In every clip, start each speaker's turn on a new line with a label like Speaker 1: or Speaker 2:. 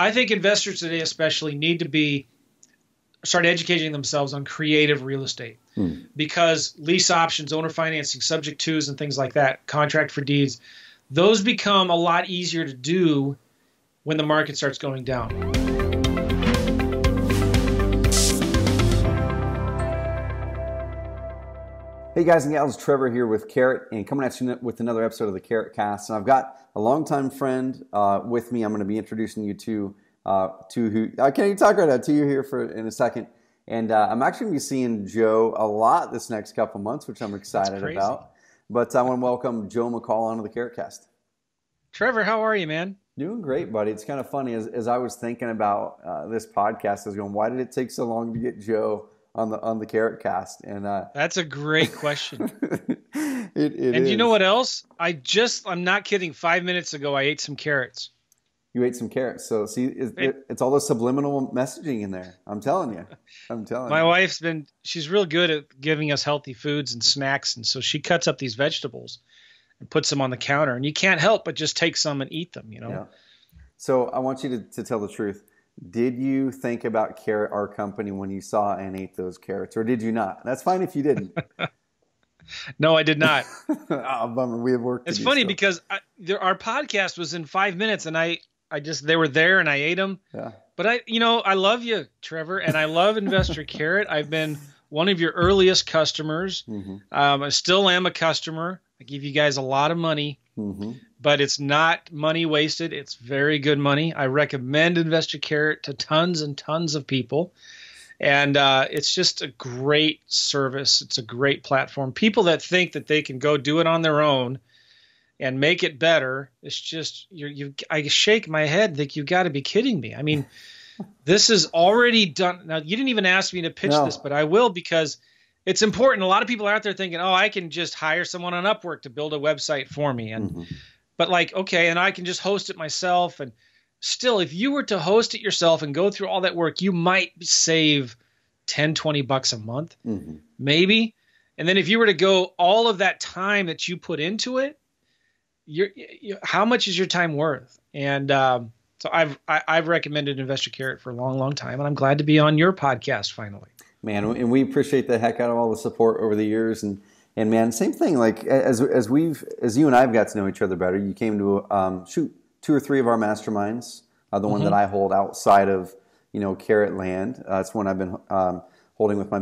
Speaker 1: I think investors today especially need to start educating themselves on creative real estate because lease options, owner financing, subject tos, and things like that, contract for deeds, those become a lot easier to do when the market starts going down.
Speaker 2: Hey guys and gals, Trevor here with Carrot and coming at you with another episode of the CarrotCast. And I've got a longtime friend with me. I'm going to be introducing you to who I can't even talk right now to you here in a second. And I'm actually going to be seeing Joe a lot this next couple months, which I'm excited about. But I want to welcome Joe McCall onto the CarrotCast.
Speaker 1: Trevor, how are you, man?
Speaker 2: Doing great, buddy. It's kind of funny as I was thinking about this podcast. I was going, why did it take so long to get Joe on the CarrotCast? And
Speaker 1: that's a great question.
Speaker 2: it
Speaker 1: and
Speaker 2: is.
Speaker 1: You know what else? I'm not kidding. 5 minutes ago, I ate some carrots.
Speaker 2: You ate some carrots. So see, it's all the subliminal messaging in there. I'm telling you.
Speaker 1: My wife's she's real good at giving us healthy foods and snacks. And so she cuts up these vegetables and puts them on the counter. And you can't help but just take some and eat them, you know?
Speaker 2: Yeah. So I want you to tell the truth. Did you think about Carrot, our company, when you saw and ate those carrots, or did you not? That's fine if you didn't.
Speaker 1: No, I did not.
Speaker 2: Oh, bummer. We have work to do.
Speaker 1: It's funny because our podcast was in 5 minutes, and they were there, and I ate them.
Speaker 2: Yeah.
Speaker 1: But I love you, Trevor, and I love Investor Carrot. I've been one of your earliest customers.
Speaker 2: Mm-hmm.
Speaker 1: I still am a customer. I give you guys a lot of money.
Speaker 2: Mm-hmm.
Speaker 1: But it's not money wasted. It's very good money. I recommend Investor Carrot to tons and tons of people. And it's just a great service. It's a great platform. People that think that they can go do it on their own and make it better, it's just, I shake my head and think, you got to be kidding me. I mean, this is already done. Now, you didn't even ask me to pitch this, but I will because it's important. A lot of people are out there thinking, oh, I can just hire someone on Upwork to build a website for me. And But okay, and I can just host it myself. And still, if you were to host it yourself and go through all that work, you might save $10, $20 a month, maybe. And then if you were to go all of that time that you put into it, how much is your time worth? And so I've recommended Investor Carrot for a long, long time, and I'm glad to be on your podcast finally.
Speaker 2: Man, and we appreciate the heck out of all the support over the years. And man, same thing. Like as you and I have got to know each other better, you came to 2 or 3 of our masterminds. The one that I hold outside of Carrot Land. It's one I've been holding with my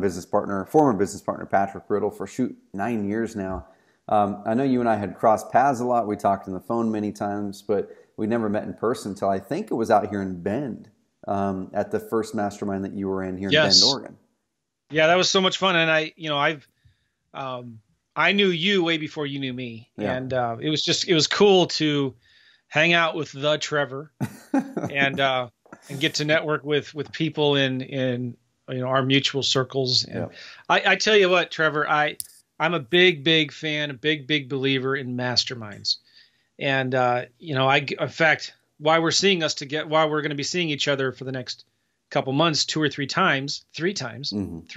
Speaker 2: former business partner Patrick Riddle for 9 years now. I know you and I had crossed paths a lot. We talked on the phone many times, but we never met in person until I think it was out here in Bend at the first mastermind that you were in here in Bend, Oregon.
Speaker 1: Yeah, that was so much fun, and I knew you way before you knew me, and it was cool to hang out with the Trevor and get to network with people in our mutual circles. And I tell you what, Trevor, I'm a big fan, a big believer in masterminds, and in fact, why we're going to be seeing each other for the next couple months, 2 or 3 times, 3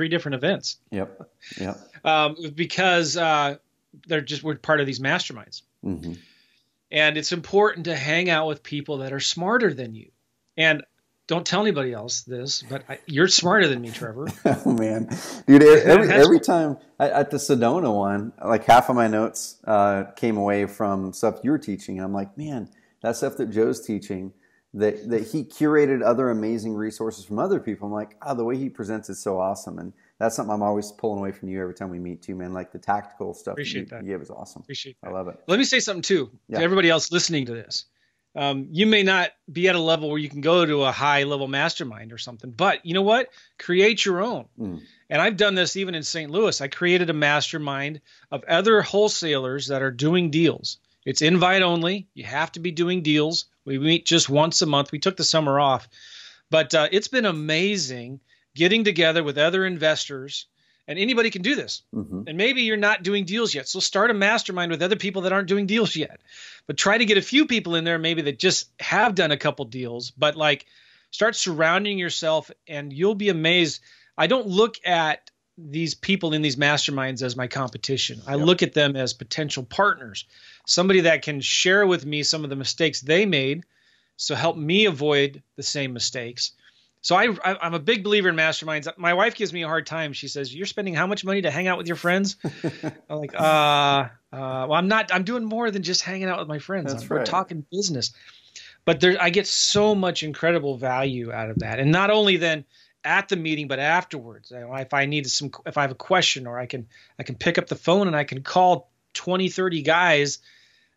Speaker 1: different events.
Speaker 2: Yep.
Speaker 1: Because we're part of these masterminds.
Speaker 2: Mm-hmm.
Speaker 1: And it's important to hang out with people that are smarter than you. And don't tell anybody else this, but you're smarter than me, Trevor.
Speaker 2: Oh man, dude! Every time at the Sedona one, like half of my notes came away from stuff you were teaching, and I'm like, man, that stuff that Joe's teaching. That he curated other amazing resources from other people. I'm like, the way he presents is so awesome. And that's something I'm always pulling away from you every time we meet too, man. Like the tactical stuff you give is awesome.
Speaker 1: Appreciate that.
Speaker 2: I love it.
Speaker 1: Let me say something too to everybody else listening to this. You may not be at a level where you can go to a high level mastermind or something, but you know what? Create your own. And I've done this even in St. Louis. I created a mastermind of other wholesalers that are doing deals. It's invite only. You have to be doing deals. We meet just once a month. We took the summer off, but it's been amazing getting together with other investors, and anybody can do this. And maybe you're not doing deals yet. So start a mastermind with other people that aren't doing deals yet, but try to get a few people in there maybe that just have done a couple deals, but start surrounding yourself and you'll be amazed. I don't look at these people in these masterminds as my competition. I look at them as potential partners, somebody that can share with me some of the mistakes they made So help me avoid the same mistakes. So I'm a big believer in masterminds. My wife gives me a hard time. She says, "You're spending how much money to hang out with your friends?" I'm like, well, I'm not. I'm doing more than just hanging out with my friends.
Speaker 2: That's
Speaker 1: We're
Speaker 2: right.
Speaker 1: talking business. But I get so much incredible value out of that, and not only then at the meeting, but afterwards. If I have a question, or I can pick up the phone and I can call 20, 30 guys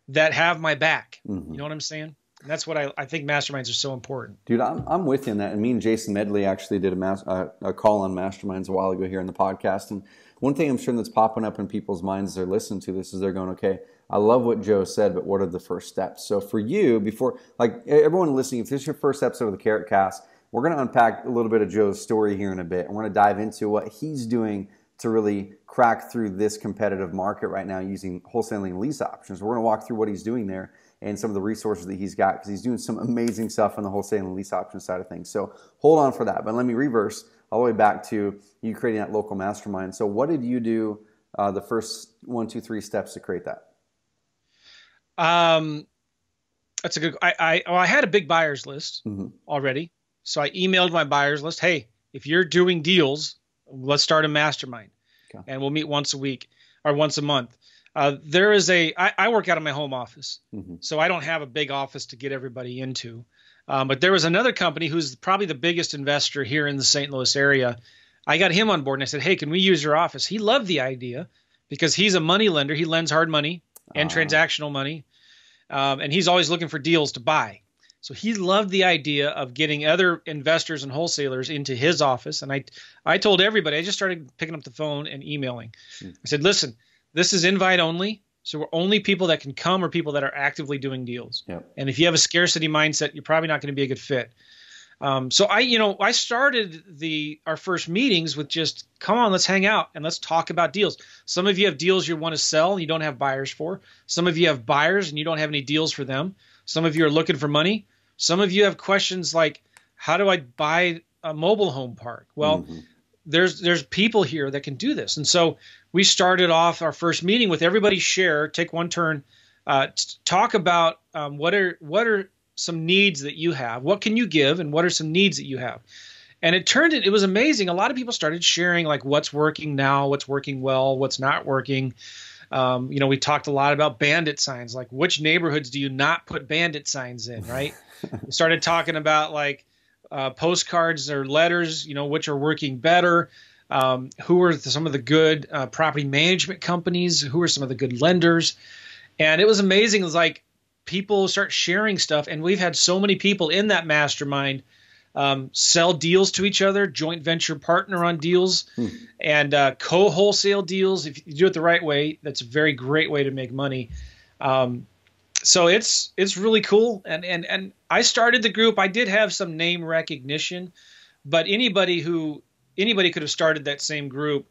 Speaker 1: that have my back.
Speaker 2: Mm-hmm.
Speaker 1: You know what I'm saying? And that's what I think masterminds are so important.
Speaker 2: Dude, I'm with you on that. And me and Jason Medley actually did a call on masterminds a while ago here in the podcast. And one thing I'm sure that's popping up in people's minds as they're listening to this is they're going, okay, I love what Joe said, but what are the first steps? So for you, before, like everyone listening, if this is your first episode of the CarrotCast, we're going to unpack a little bit of Joe's story here in a bit. And we're going to dive into what he's doing to really crack through this competitive market right now using wholesaling lease options. We're going to walk through what he's doing there and some of the resources that he's got, because he's doing some amazing stuff on the wholesaling and lease option side of things. So hold on for that. But let me reverse all the way back to you creating that local mastermind. So what did you do the first 1, 2, 3 steps to create that?
Speaker 1: That's a good. I had a big buyers list already, so I emailed my buyers list. Hey, if you're doing deals, let's start a mastermind, and we'll meet once a week or once a month. There is I work out of my home office, so I don't have a big office to get everybody into. But there was another company who's probably the biggest investor here in the St. Louis area. I got him on board and I said, hey, can we use your office? He loved the idea because he's a money lender. He lends hard money and transactional money. And he's always looking for deals to buy. So he loved the idea of getting other investors and wholesalers into his office. And I told everybody, I just started picking up the phone and emailing. I said, listen, this is invite only. So we're only people that can come or people that are actively doing deals.
Speaker 2: Yep.
Speaker 1: And if you have a scarcity mindset, you're probably not going to be a good fit. So I started our first meetings with just, come on, let's hang out and let's talk about deals. Some of you have deals you want to sell and you don't have buyers for. Some of you have buyers and you don't have any deals for them. Some of you are looking for money. Some of you have questions like, how do I buy a mobile home park? Well, there's people here that can do this. And so we started off our first meeting with everybody take one turn, talk about what are some needs that you have, what can you give, and what are some needs that you have. And it was amazing. A lot of people started sharing like what's working now, what's working well, what's not working. We talked a lot about bandit signs, like which neighborhoods do you not put bandit signs in, right? We started talking about like postcards or letters, which are working better. Who are some of the good property management companies? Who are some of the good lenders? And it was amazing. It was like people start sharing stuff. And we've had so many people in that mastermind sell deals to each other, joint venture partner on deals, and co-wholesale deals. If you do it the right way, that's a very great way to make money. So it's really cool. And I started the group. I did have some name recognition, but anybody could have started that same group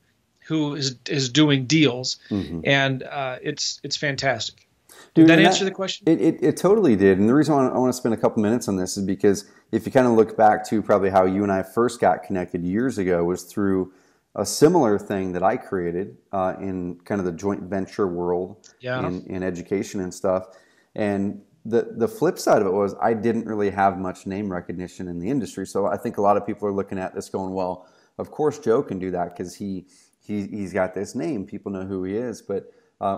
Speaker 1: who is doing deals. And it's fantastic. Did that answer the question?
Speaker 2: It totally did. And the reason I want to spend a couple minutes on this is because if you kind of look back to probably how you and I first got connected years ago was through a similar thing that I created in kind of the joint venture world in education and stuff. And the flip side of it was I didn't really have much name recognition in the industry. So I think a lot of people are looking at this going, well, of course Joe can do that because he's got this name. People know who he is. But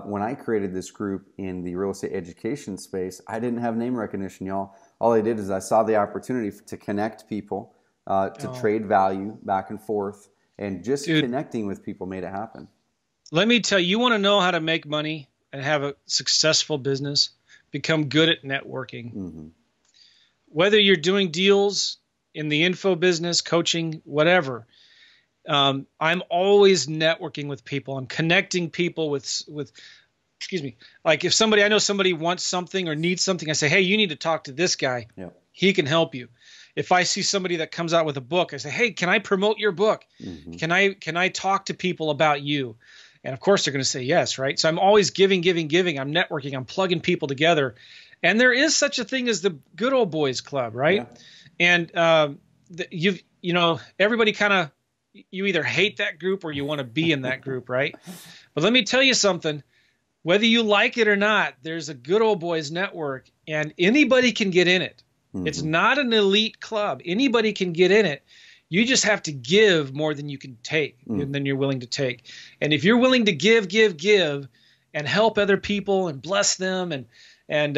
Speaker 2: when I created this group in the real estate education space, I didn't have name recognition, y'all. All I did is I saw the opportunity to connect people, to trade value back and forth, and just connecting with people made it happen.
Speaker 1: Let me tell you, you want to know how to make money and have a successful business, become good at networking. Whether you're doing deals in the info business, coaching, whatever, I'm always networking with people. I'm connecting people with excuse me, like if I know somebody wants something or needs something, I say, hey, you need to talk to this guy. He can help you. If I see somebody that comes out with a book, I say, hey, can I promote your book? Can I talk to people about you? And of course they're going to say yes, right? So I'm always giving. I'm networking. I'm plugging people together. And there is such a thing as the good old boys club, right? And everybody kind of, you either hate that group or you want to be in that group, right? But let me tell you something. Whether you like it or not, there's a good old boys network, and anybody can get in it. It's not an elite club. Anybody can get in it. You just have to give more than you can take, than you're willing to take. And if you're willing to give, and help other people and bless them, and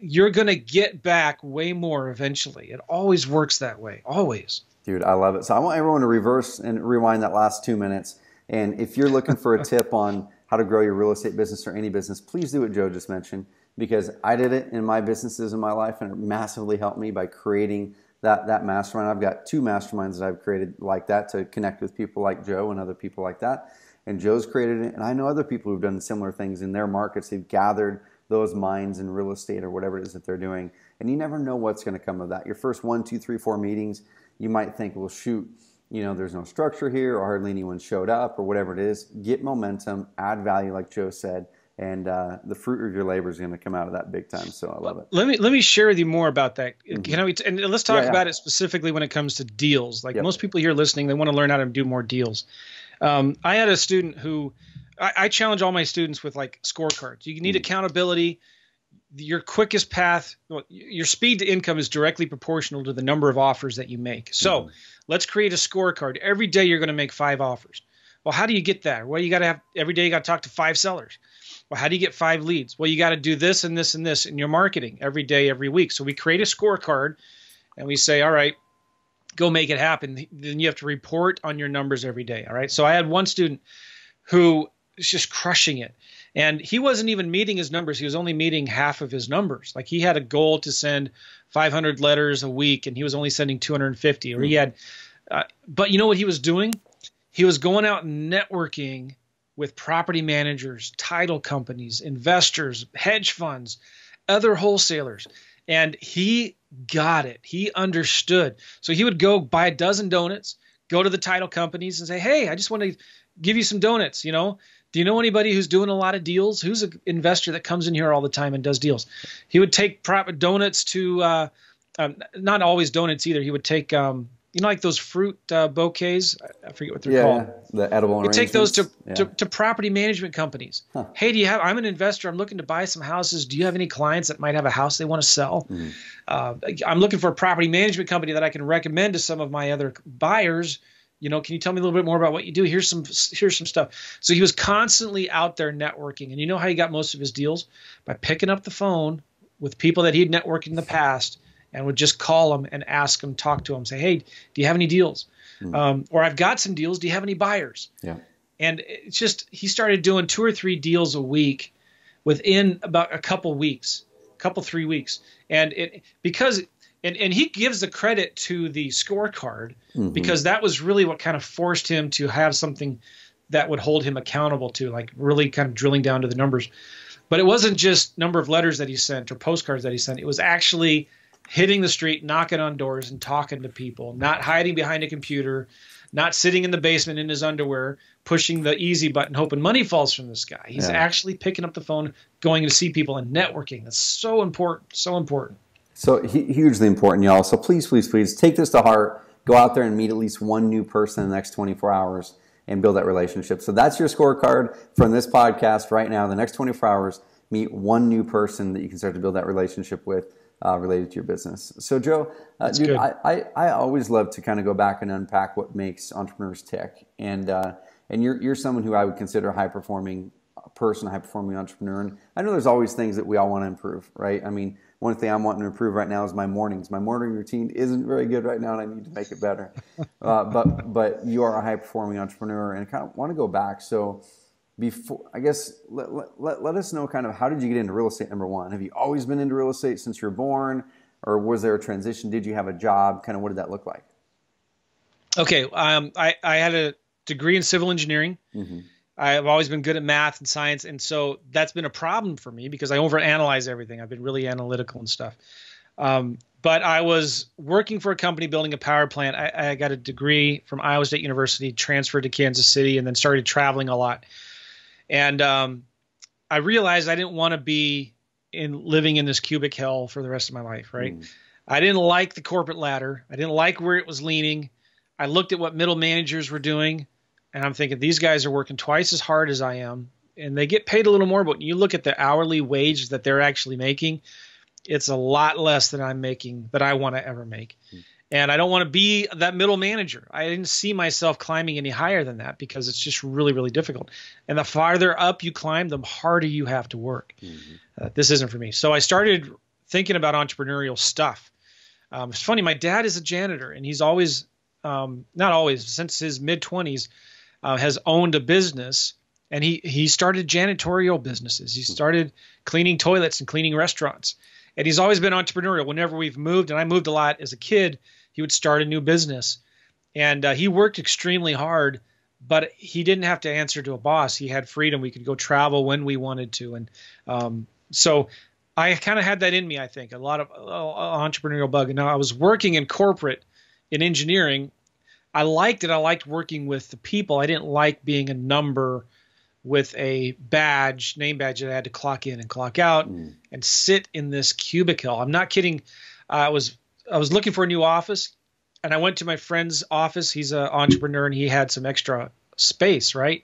Speaker 1: you're going to get back way more eventually. It always works that way, always.
Speaker 2: Dude, I love it. So I want everyone to reverse and rewind that last 2 minutes. And if you're looking for a tip on how to grow your real estate business or any business, please do what Joe just mentioned, because I did it in my businesses in my life, and it massively helped me by creating that mastermind. I've got 2 masterminds that I've created like that to connect with people like Joe and other people like that. And Joe's created it, and I know other people who've done similar things in their markets. They've gathered those minds in real estate or whatever it is that they're doing, and you never know what's going to come of that. Your first 1, 2, 3, 4 meetings, you might think, well, shoot, there's no structure here, or hardly anyone showed up, or whatever it is. Get momentum, add value, like Joe said, and the fruit of your labor is going to come out of that big time. So I love it. Let
Speaker 1: me share with you more about that. And let's talk about it specifically when it comes to deals. Like most people here listening, they want to learn how to do more deals. I had a student who I challenge all my students with like scorecards. You need accountability. Your quickest path, your speed to income is directly proportional to the number of offers that you make. So let's create a scorecard. Every day you're going to make 5 offers. Well, how do you get that? Well, you got to have every day you got to talk to 5 sellers. Well, how do you get 5 leads? Well, you got to do this and this and this in your marketing every day, every week. So we create a scorecard and we say, all right, go make it happen. Then you have to report on your numbers every day. All right. So I had one student who was just crushing it. And he wasn't even meeting his numbers. He was only meeting half of his numbers. Like he had a goal to send 500 letters a week, and he was only sending 250. Or he had, but you know what he was doing? He was going out and networking with property managers, title companies, investors, hedge funds, other wholesalers. And he got it. He understood. So he would go buy a dozen donuts, go to the title companies and say, hey, I just want to give you some donuts. Do you know anybody who's doing a lot of deals? Who's an investor that comes in here all the time and does deals? He would take donuts to, not always donuts either. He would take, like those fruit bouquets. I forget what they're called.
Speaker 2: The edible arrangements.
Speaker 1: He'd take those to property management companies. Huh. Hey, I'm an investor. I'm looking to buy some houses. Do you have any clients that might have a house they want to sell? I'm looking for a property management company that I can recommend to some of my other buyers. Can you tell me a little bit more about what you do? Here's some stuff. So he was constantly out there networking. And you know how he got most of his deals? By picking up the phone with people that he'd networked in the past and would just call them and ask them, talk to them, say, hey, do you have any deals? Or I've got some deals. Do you have any buyers? Yeah. And it's just, he started doing 2 or 3 deals a week within about a couple 3 weeks. And he gives the credit to the scorecard because that was really what kind of forced him to have something that would hold him accountable to, like really kind of drilling down to the numbers. But it wasn't just number of letters that he sent or postcards that he sent. It was actually hitting the street, knocking on doors and talking to people, not hiding behind a computer, not sitting in the basement in his underwear, pushing the easy button, hoping money falls from the sky. He's actually picking up the phone, going to see people and networking. That's so important, so important.
Speaker 2: So hugely important, y'all. So please, please, please take this to heart. Go out there and meet at least one new person in the next 24 hours and build that relationship. So that's your scorecard from this podcast right now. The next 24 hours, meet one new person that you can start to build that relationship with related to your business. So Joe, dude, I always love to kind of go back and unpack what makes entrepreneurs tick. And you're someone who I would consider a high-performing person, a high-performing entrepreneur. And I know there's always things that we all want to improve, right? I mean, one thing I'm wanting to improve right now is my mornings. My morning routine isn't very good right now, and I need to make it better. But you are a high-performing entrepreneur, and I kind of want to go back. So before, I guess, let us know kind of how did you get into real estate, number one? Have you always been into real estate since you were born, or was there a transition? Did you have a job? Kind of what did that look like?
Speaker 1: Okay, I had a degree in civil engineering. Mm-hmm. I've always been good at math and science, and so that's been a problem for me because I overanalyze everything. I've been really analytical and stuff. But I was working for a company building a power plant. I got a degree from Iowa State University, transferred to Kansas City, and then started traveling a lot. And I realized I didn't want to be living in this cubic hell for the rest of my life, right? I didn't like the corporate ladder. I didn't like where it was leaning. I looked at what middle managers were doing, and I'm thinking, these guys are working twice as hard as I am, and they get paid a little more. But when you look at the hourly wage that they're actually making, it's a lot less than I'm making that I want to ever make. And I don't want to be that middle manager. I didn't see myself climbing any higher than that because it's just really, really difficult. And the farther up you climb, the harder you have to work. This isn't for me. So I started thinking about entrepreneurial stuff. It's funny. My dad is a janitor, and he's always, not always, since his mid-20s, has owned a business. And he started janitorial businesses. He started cleaning toilets and cleaning restaurants. And he's always been entrepreneurial. Whenever we've moved, and I moved a lot as a kid, he would start a new business. And he worked extremely hard, but he didn't have to answer to a boss. He had freedom. We could go travel when we wanted to. And so I kind of had that in me, I think, a lot of entrepreneurial bug. And now I was working in corporate in engineering. I liked it. I liked working with the people. I didn't like being a number with a badge, name badge that I had to clock in and clock out and sit in this cubicle. I'm not kidding. I was looking for a new office, and I went to my friend's office. He's an entrepreneur, and he had some extra space, right?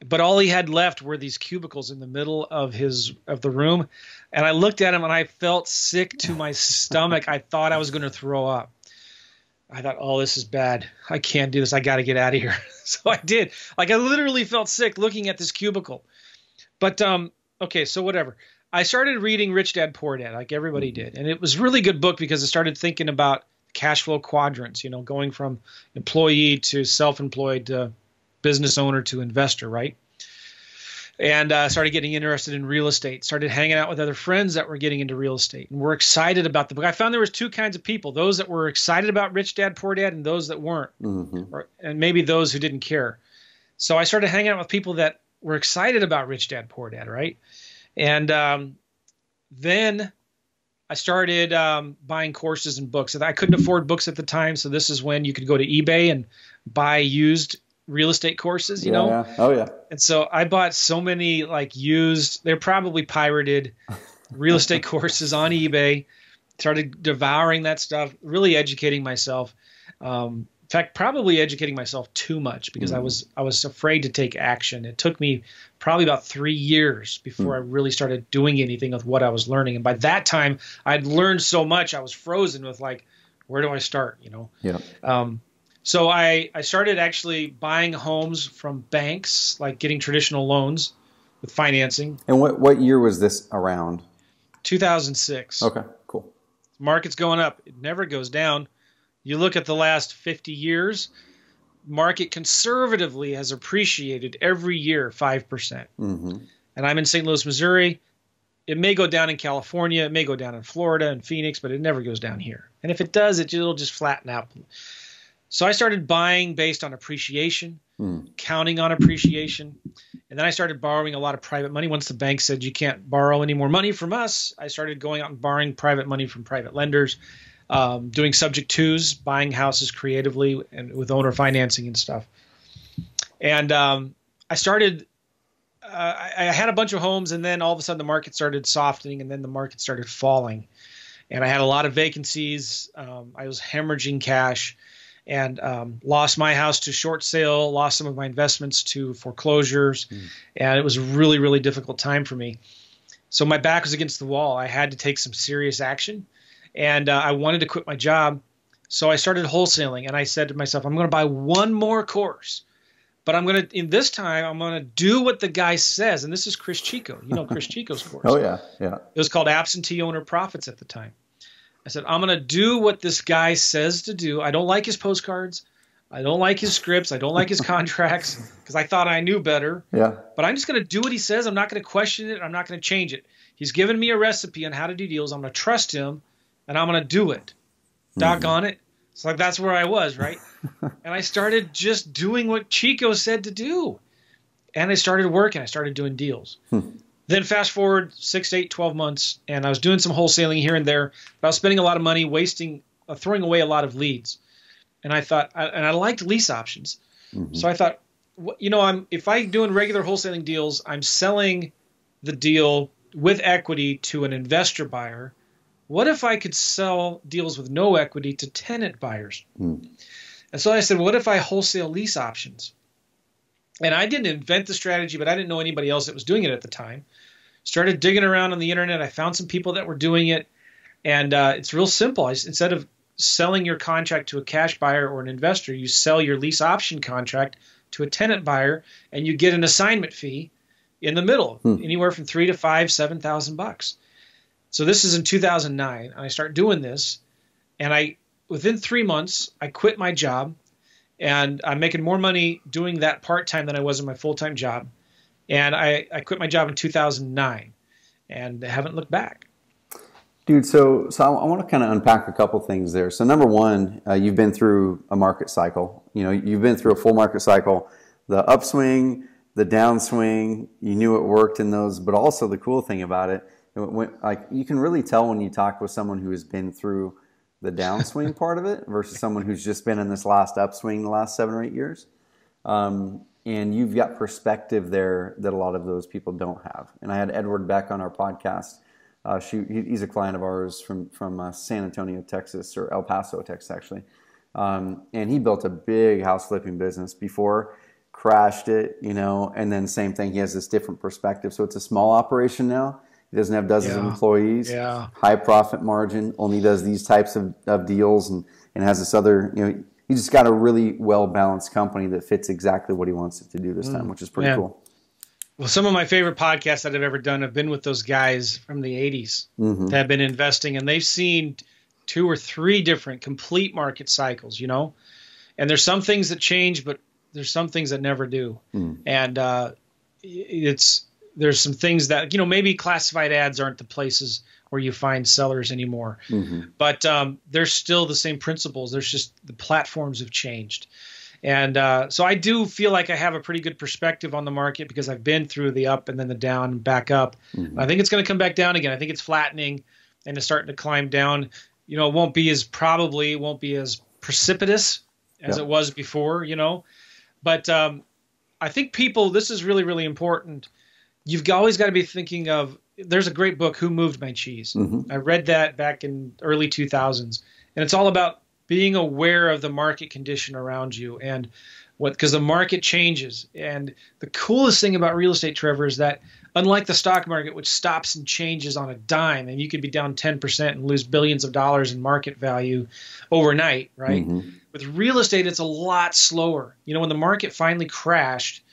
Speaker 1: But all he had left were these cubicles in the middle of the room. And I looked at him, and I felt sick to my stomach. I thought I was going to throw up. I thought, oh, this is bad. I can't do this. I got to get out of here. So I did. Like, I literally felt sick looking at this cubicle. But, okay, so whatever. I started reading Rich Dad, Poor Dad, like everybody did. And it was a really good book because I started thinking about cash flow quadrants, you know, going from employee to self-employed to business owner to investor, right? And started getting interested in real estate, started hanging out with other friends that were getting into real estate and were excited about the book. I found there was two kinds of people, those that were excited about Rich Dad, Poor Dad and those that weren't, and maybe those who didn't care. So I started hanging out with people that were excited about Rich Dad, Poor Dad, right? And then I started buying courses and books. I couldn't afford books at the time, so this is when you could go to eBay and buy used real estate courses, you know?
Speaker 2: Yeah. Oh, yeah.
Speaker 1: And so I bought so many like used, they're probably pirated real estate courses on eBay, started devouring that stuff, really educating myself. In fact, probably educating myself too much because I was afraid to take action. It took me probably about 3 years before I really started doing anything with what I was learning. And by that time, I'd learned so much, I was frozen with like, where do I start, you know?
Speaker 2: Yeah.
Speaker 1: So I started actually buying homes from banks, like getting traditional loans with financing.
Speaker 2: And what year was this around?
Speaker 1: 2006.
Speaker 2: Okay, cool.
Speaker 1: Market's going up. It never goes down. You look at the last 50 years, market conservatively has appreciated every year 5%. And I'm in St. Louis, Missouri. It may go down in California. It may go down in Florida and Phoenix, but it never goes down here. And if it does, it'll just flatten out. So I started buying based on appreciation, counting on appreciation. And then I started borrowing a lot of private money. Once the bank said you can't borrow any more money from us, I started going out and borrowing private money from private lenders, doing subject twos, buying houses creatively and with owner financing and stuff. And I started I had a bunch of homes, and then all of a sudden the market started softening, and then the market started falling. And I had a lot of vacancies. I was hemorrhaging cash. And lost my house to short sale, lost some of my investments to foreclosures. And it was a really, really difficult time for me. So my back was against the wall. I had to take some serious action. And I wanted to quit my job. So I started wholesaling. And I said to myself, I'm going to buy one more course. But I'm going to do what the guy says. And this is Chris Chico. You know Chris Chico's course.
Speaker 2: Oh, yeah. Yeah.
Speaker 1: It was called Absentee Owner Profits at the time. I said, I'm going to do what this guy says to do. I don't like his postcards. I don't like his scripts. I don't like his contracts because I thought I knew better.
Speaker 2: Yeah.
Speaker 1: But I'm just going to do what he says. I'm not going to question it. I'm not going to change it. He's given me a recipe on how to do deals. I'm going to trust him, and I'm going to do it. Doggone it. It's like that's where I was, right? And I started just doing what Chico said to do. And I started working. I started doing deals. Then fast forward 6, 8, 12 months, and I was doing some wholesaling here and there, but I was spending a lot of money throwing away a lot of leads. And I thought, and I liked lease options. So I thought, you know, if I'm doing regular wholesaling deals, I'm selling the deal with equity to an investor buyer. What if I could sell deals with no equity to tenant buyers? And so I said, what if I wholesale lease options? And I didn't invent the strategy, but I didn't know anybody else that was doing it at the time. Started digging around on the internet. I found some people that were doing it. And it's real simple. Instead of selling your contract to a cash buyer or an investor, you sell your lease option contract to a tenant buyer, and you get an assignment fee in the middle, anywhere from $3,000 to $5,000, $7,000. So this is in 2009. And I start doing this, and within 3 months, I quit my job, and I'm making more money doing that part-time than I was in my full-time job. And I quit my job in 2009, and I haven't looked back.
Speaker 2: Dude, so I want to kind of unpack a couple things there. So number one, you've been through a market cycle. You've been through a full market cycle, the upswing, the downswing. You knew it worked in those, but also the cool thing about it, you can really tell when you talk with someone who has been through the downswing part of it versus someone who's just been in this last upswing the last 7 or 8 years. And you've got perspective there that a lot of those people don't have. And I had Edward Beck on our podcast. He's a client of ours from San Antonio, Texas, or El Paso, Texas, actually. And he built a big house flipping business before, crashed it, and then same thing. He has this different perspective. So it's a small operation now. He doesn't have dozens of employees, high profit margin, only does these types of deals and has this other, he just got a really well-balanced company that fits exactly what he wants it to do this time, which is pretty cool.
Speaker 1: Well, some of my favorite podcasts that I've ever done have been with those guys from the 80s that have been investing, and they've seen 2 or 3 different complete market cycles, and there's some things that change, but there's some things that never do. And there's some things that, maybe classified ads aren't the places where you find sellers anymore, but there's still the same principles. There's just the platforms have changed. And so I do feel like I have a pretty good perspective on the market because I've been through the up and then the down and back up. I think it's going to come back down again. I think it's flattening and it's starting to climb down. It won't be as precipitous as it was before, But I think this is really, really important. You've always got to be thinking of, there's a great book, Who Moved My Cheese? I read that back in early 2000s, and it's all about being aware of the market condition around you and because the market changes. And the coolest thing about real estate, Trevor, is that unlike the stock market, which stops and changes on a dime, and you could be down 10% and lose billions of dollars in market value overnight, right? With real estate, it's a lot slower. When the market finally crashed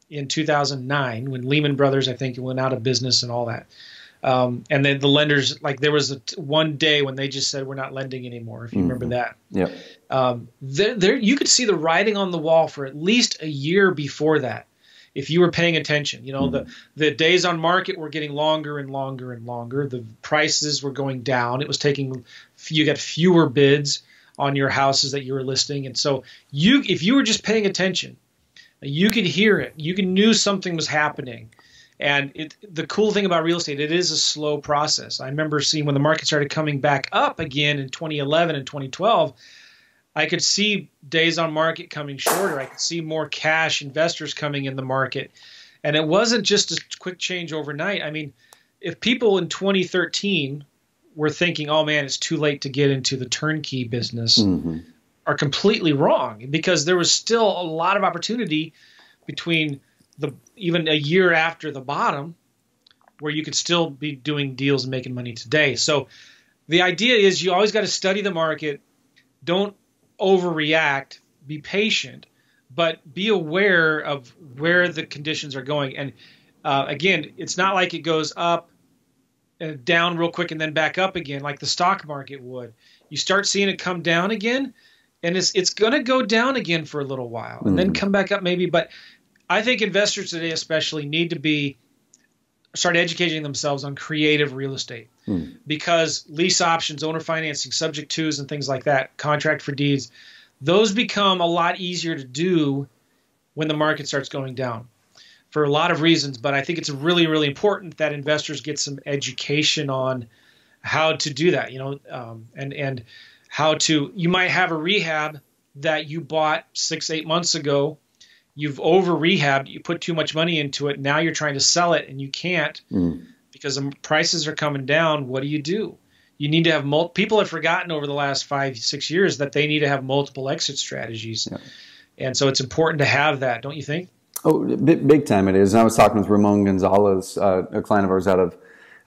Speaker 1: in 2009, when Lehman Brothers, I think, went out of business and all that. And then the lenders, there was one day when they just said, we're not lending anymore, if you remember that. You could see the writing on the wall for at least a year before that, if you were paying attention. The days on market were getting longer and longer and longer. The prices were going down. It was you got fewer bids on your houses that you were listing. And so if you were just paying attention, you could hear it. You knew something was happening. And the cool thing about real estate, it is a slow process. I remember seeing when the market started coming back up again in 2011 and 2012, I could see days on market coming shorter. I could see more cash investors coming in the market. And it wasn't just a quick change overnight. I mean, if people in 2013 were thinking, oh, man, it's too late to get into the turnkey business, are completely wrong, because there was still a lot of opportunity between even a year after the bottom where you could still be doing deals and making money today. So the idea is you always got to study the market. Don't overreact. Be patient, but be aware of where the conditions are going. And again, it's not like it goes up and down real quick and then back up again like the stock market would. You start seeing it come down again, and it's going to go down again for a little while and then come back up maybe. But I think investors today especially need to start educating themselves on creative real estate, because lease options, owner financing, subject twos, and things like that, contract for deeds, those become a lot easier to do when the market starts going down for a lot of reasons. But I think it's really, really important that investors get some education on how to do that, and how to, you might have a rehab that you bought 6-8 months ago. You've over rehabbed, you put too much money into it. Now you're trying to sell it and you can't because the prices are coming down. What do? You need to have people have forgotten over the last 5-6 years that they need to have multiple exit strategies. And so it's important to have that, don't you think?
Speaker 2: Oh, big time it is. And I was talking with Ramon Gonzalez, a client of ours out of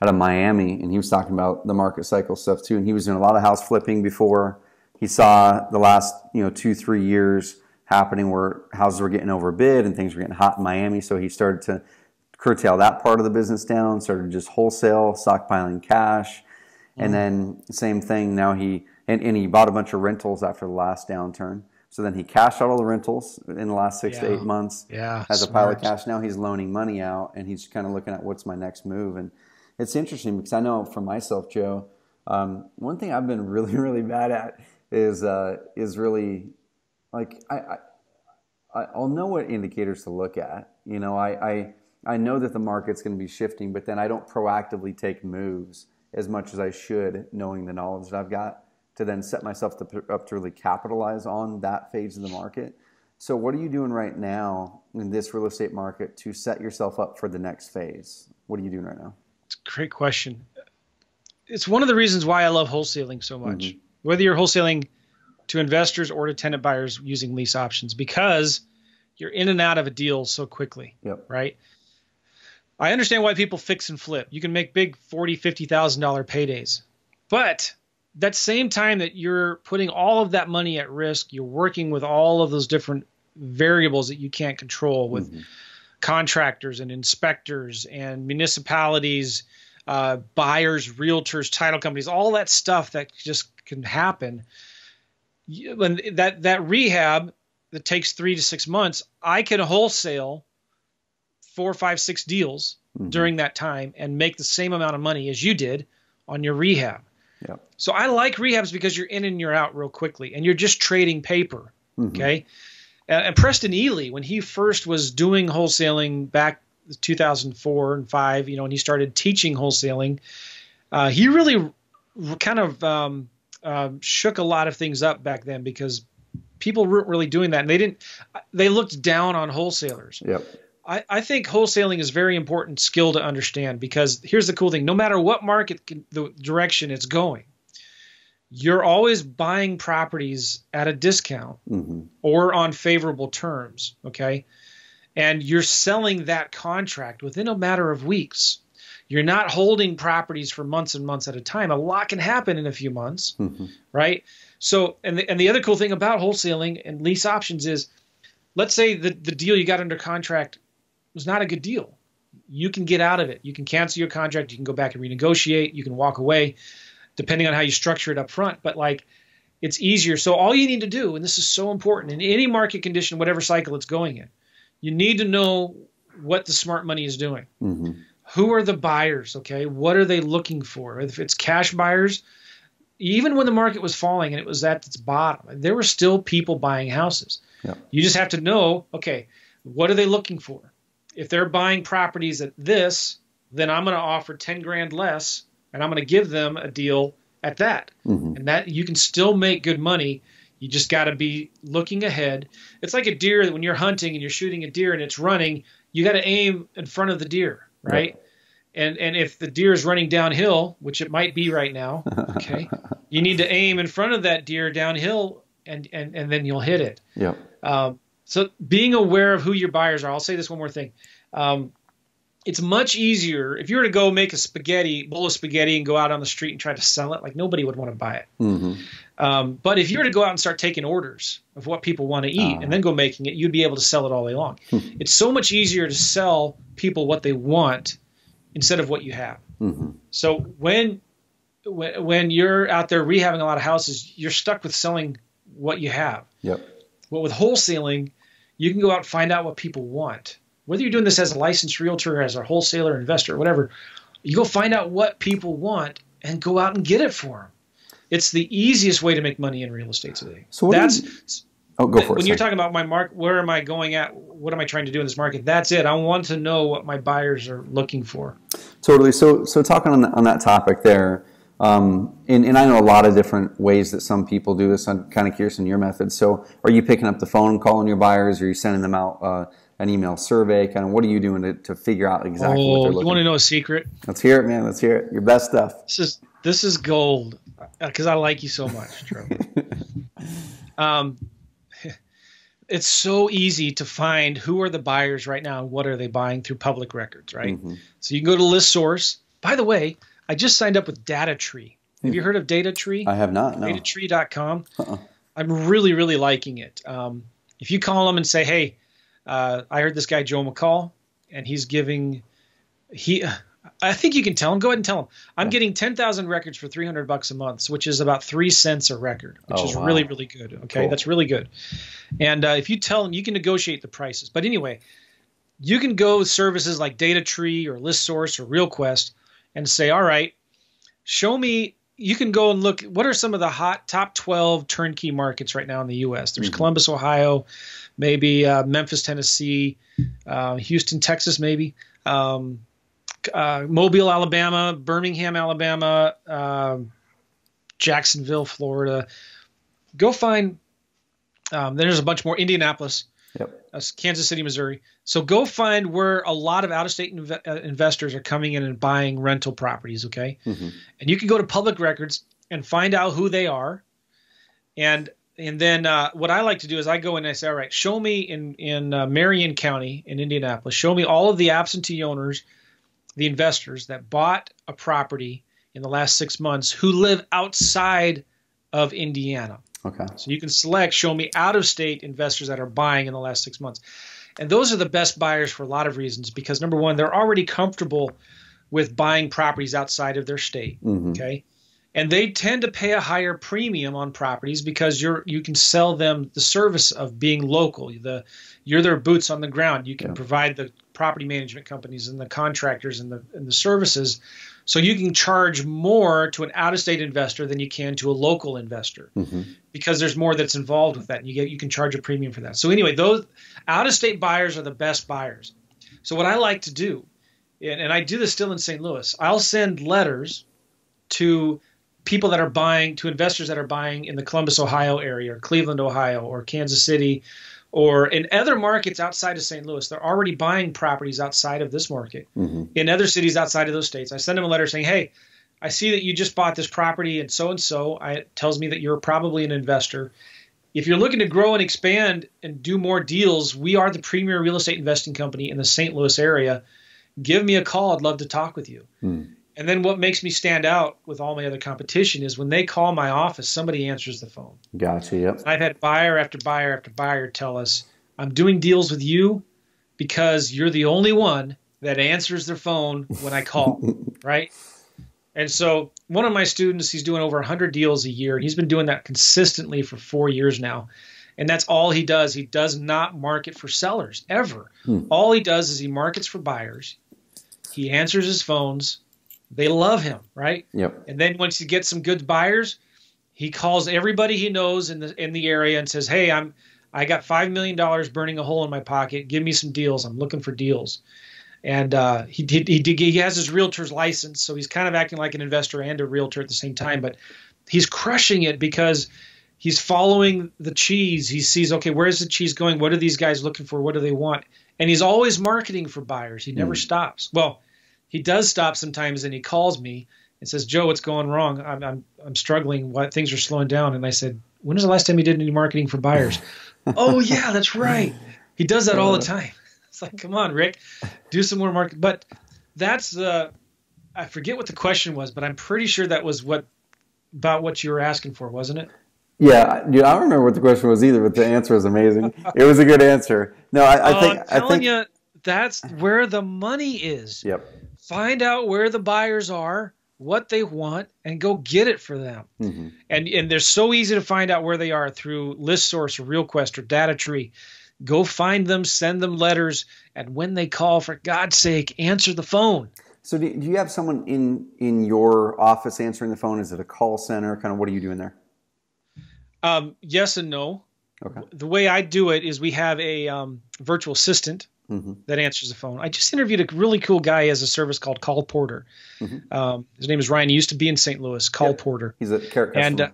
Speaker 2: out of Miami, and he was talking about the market cycle stuff too. And he was doing a lot of house flipping before. He saw the last 2-3 years happening where houses were getting overbid and things were getting hot in Miami. So he started to curtail that part of the business down, started just wholesale, stockpiling cash. And then same thing now he bought a bunch of rentals after the last downturn. So then he cashed out all the rentals in the last 6 to 8 months.
Speaker 1: Yeah,
Speaker 2: has a pile of cash. Now he's loaning money out, and he's kind of looking at what's my next move. And it's interesting because I know for myself, Joe, one thing I've been really, really bad at is really like I'll know what indicators to look at. I know that the market's going to be shifting, but then I don't proactively take moves as much as I should, knowing the knowledge that I've got to then set myself up to really capitalize on that phase of the market. So what are you doing right now in this real estate market to set yourself up for the next phase? What are you doing right now?
Speaker 1: It's a great question. It's one of the reasons why I love wholesaling so much, whether you're wholesaling to investors or to tenant buyers using lease options, because you're in and out of a deal so quickly, right? I understand why people fix and flip. You can make big $40,000, $50,000 paydays, but that same time that you're putting all of that money at risk, you're working with all of those different variables that you can't control with contractors and inspectors and municipalities, buyers, realtors, title companies, all that stuff that just can happen. When that rehab that takes 3 to 6 months, I can wholesale 4, 5, 6 deals during that time and make the same amount of money as you did on your rehab. So I like rehabs because you're in and you're out real quickly, and you're just trading paper. Okay. And Preston Ely, when he first was doing wholesaling back 2004 and 5, and he started teaching wholesaling, he really kind of shook a lot of things up back then because people weren't really doing that, and they looked down on wholesalers. I think wholesaling is a very important skill to understand, because here's the cool thing. No matter what the direction it's going, you're always buying properties at a discount or on favorable terms, okay? And you're selling that contract within a matter of weeks. You're not holding properties for months and months at a time. A lot can happen in a few months, right? So, and the other cool thing about wholesaling and lease options is, let's say the deal you got under contract was not a good deal. You can get out of it. You can cancel your contract. You can go back and renegotiate. You can walk away, depending on how you structure it up front. But it's easier. So all you need to do, and this is so important in any market condition, whatever cycle it's going in, you need to know what the smart money is doing. Who are the buyers? Okay. What are they looking for? If it's cash buyers, even when the market was falling and it was at its bottom, there were still people buying houses. You just have to know, okay, what are they looking for? If they're buying properties at this, then I'm going to offer 10 grand less, and I'm going to give them a deal at that. And that you can still make good money. You just got to be looking ahead. It's like a deer that when you're hunting and you're shooting a deer and it's running, you got to aim in front of the deer, right? And if the deer is running downhill, which it might be right now, okay, you need to aim in front of that deer downhill, and then you'll hit it. So being aware of who your buyers are. I'll say this one more thing. It's much easier if you were to go make a bowl of spaghetti and go out on the street and try to sell it. Like, nobody would want to buy it. But if you were to go out and start taking orders of what people want to eat and then go making it, you'd be able to sell it all day long. It's so much easier to sell people what they want instead of what you have. So when you're out there rehabbing a lot of houses, you're stuck with selling what you have. Well, with wholesaling, you can go out and find out what people want. Whether you're doing this as a licensed realtor, as a wholesaler, investor, or whatever, you go find out what people want and go out and get it for them. It's the easiest way to make money in real estate today.
Speaker 2: So go for it.
Speaker 1: When you're talking about my market, where am I going at? What am I trying to do in this market? That's it. I want to know what my buyers are looking for.
Speaker 2: Totally. So talking on that topic there, and I know a lot of different ways that some people do this. I'm kind of curious in your method. So are you picking up the phone, calling your buyers? Or are you sending them out an email survey? Kind of what are you doing to figure out exactly what they're looking for?
Speaker 1: You want to know a secret?
Speaker 2: Let's hear it, man. Let's hear it. Your best stuff.
Speaker 1: This is gold, because I like you so much, Joe. It's so easy to find who are the buyers right now and what are they buying through public records, right? So you can go to ListSource By the way, I just signed up with DataTree. Have you heard of DataTree?
Speaker 2: I have not, no.
Speaker 1: DataTree.com.
Speaker 2: Uh-uh.
Speaker 1: I'm really, really liking it. If you call them and say, hey, I heard this guy, Joe McCall, and he's giving, I think you can tell him, go ahead and tell him, I'm getting 10,000 records for $300 a month, which is about 3 cents a record, which is really, really good. Okay. Cool. That's really good. And if you tell them, you can negotiate the prices. But anyway, you can go with services like DataTree or ListSource or RealQuest and say, all right, show me. You can go and look, what are some of the hot top 12 turnkey markets right now in the U.S.? There's Columbus, Ohio, maybe Memphis, Tennessee, Houston, Texas, maybe, Mobile, Alabama, Birmingham, Alabama, Jacksonville, Florida. Go find, there's a bunch more, Indianapolis, Kansas City, Missouri. So go find where a lot of out-of-state investors are coming in and buying rental properties, okay? And you can go to public records and find out who they are. And then what I like to do is I go in and I say, all right, show me in Marion County in Indianapolis, show me all of the absentee owners, the investors that bought a property in the last 6 months who live outside of Indiana. Okay. So you can select, show me out-of-state investors that are buying in the last 6 months. And those are the best buyers for a lot of reasons because, number one, they're already comfortable with buying properties outside of their state, okay? And they tend to pay a higher premium on properties because you can sell them the service of being local. You're their boots on the ground. You can provide the property management companies and the contractors and the services. So you can charge more to an out-of-state investor than you can to a local investor because there's more that's involved with that. And you can charge a premium for that. So anyway, those out-of-state buyers are the best buyers. So what I like to do, and I do this still in St. Louis, I'll send letters to people that are buying, to investors that are buying in the Columbus, Ohio area, or Cleveland, Ohio, or Kansas City, or in other markets outside of St. Louis. They're already buying properties outside of this market in other cities outside of those states. I send them a letter saying, hey, I see that you just bought this property and so. It tells me that you're probably an investor. If you're looking to grow and expand and do more deals, we are the premier real estate investing company in the St. Louis area. Give me a call. I'd love to talk with you. And then what makes me stand out with all my other competition is when they call my office, somebody answers the phone.
Speaker 2: Gotcha, yep.
Speaker 1: I've had buyer after buyer after buyer tell us, I'm doing deals with you because you're the only one that answers their phone when I call, right? And so one of my students, he's doing over 100 deals a year, and he's been doing that consistently for 4 years now. And that's all he does. He does not market for sellers, ever. All he does is he markets for buyers. He answers his phones. They love him, right? Yep. And then once he gets some good buyers, he calls everybody he knows in the area and says, "Hey, I got $5 million burning a hole in my pocket. Give me some deals. I'm looking for deals." And he has his realtor's license, so he's kind of acting like an investor and a realtor at the same time. But he's crushing it because he's following the cheese. He sees, okay, where's the cheese going? What are these guys looking for? What do they want? And he's always marketing for buyers. He never stops. Well, he does stop sometimes, and he calls me and says, "Joe, what's going wrong? I'm struggling. Why things are slowing down?" And I said, "When was the last time you did any marketing for buyers?" "Oh yeah, that's right." He does that all the time. It's like, come on, Rick, do some more marketing. But that's I forget what the question was, but I'm pretty sure that was about what you were asking for, wasn't it?
Speaker 2: Yeah, dude, I don't remember what the question was either, but the answer was amazing. It was a good answer. No,
Speaker 1: I'm telling you, that's where the money is.
Speaker 2: Yep.
Speaker 1: Find out where the buyers are, what they want, and go get it for them. And they're so easy to find out where they are through ListSource or RealQuest or DataTree. Go find them, send them letters, and when they call, for God's sake, answer the phone.
Speaker 2: So do you have someone in your office answering the phone? Is it a call center? Kind of what are you doing there?
Speaker 1: Yes and no.
Speaker 2: Okay.
Speaker 1: The way I do it is we have a virtual assistant that answers the phone. I just interviewed a really cool guy. He has a service called Call Porter. His name is Ryan. He used to be in St. Louis. Call Porter.
Speaker 2: He's a CarrotCast customer.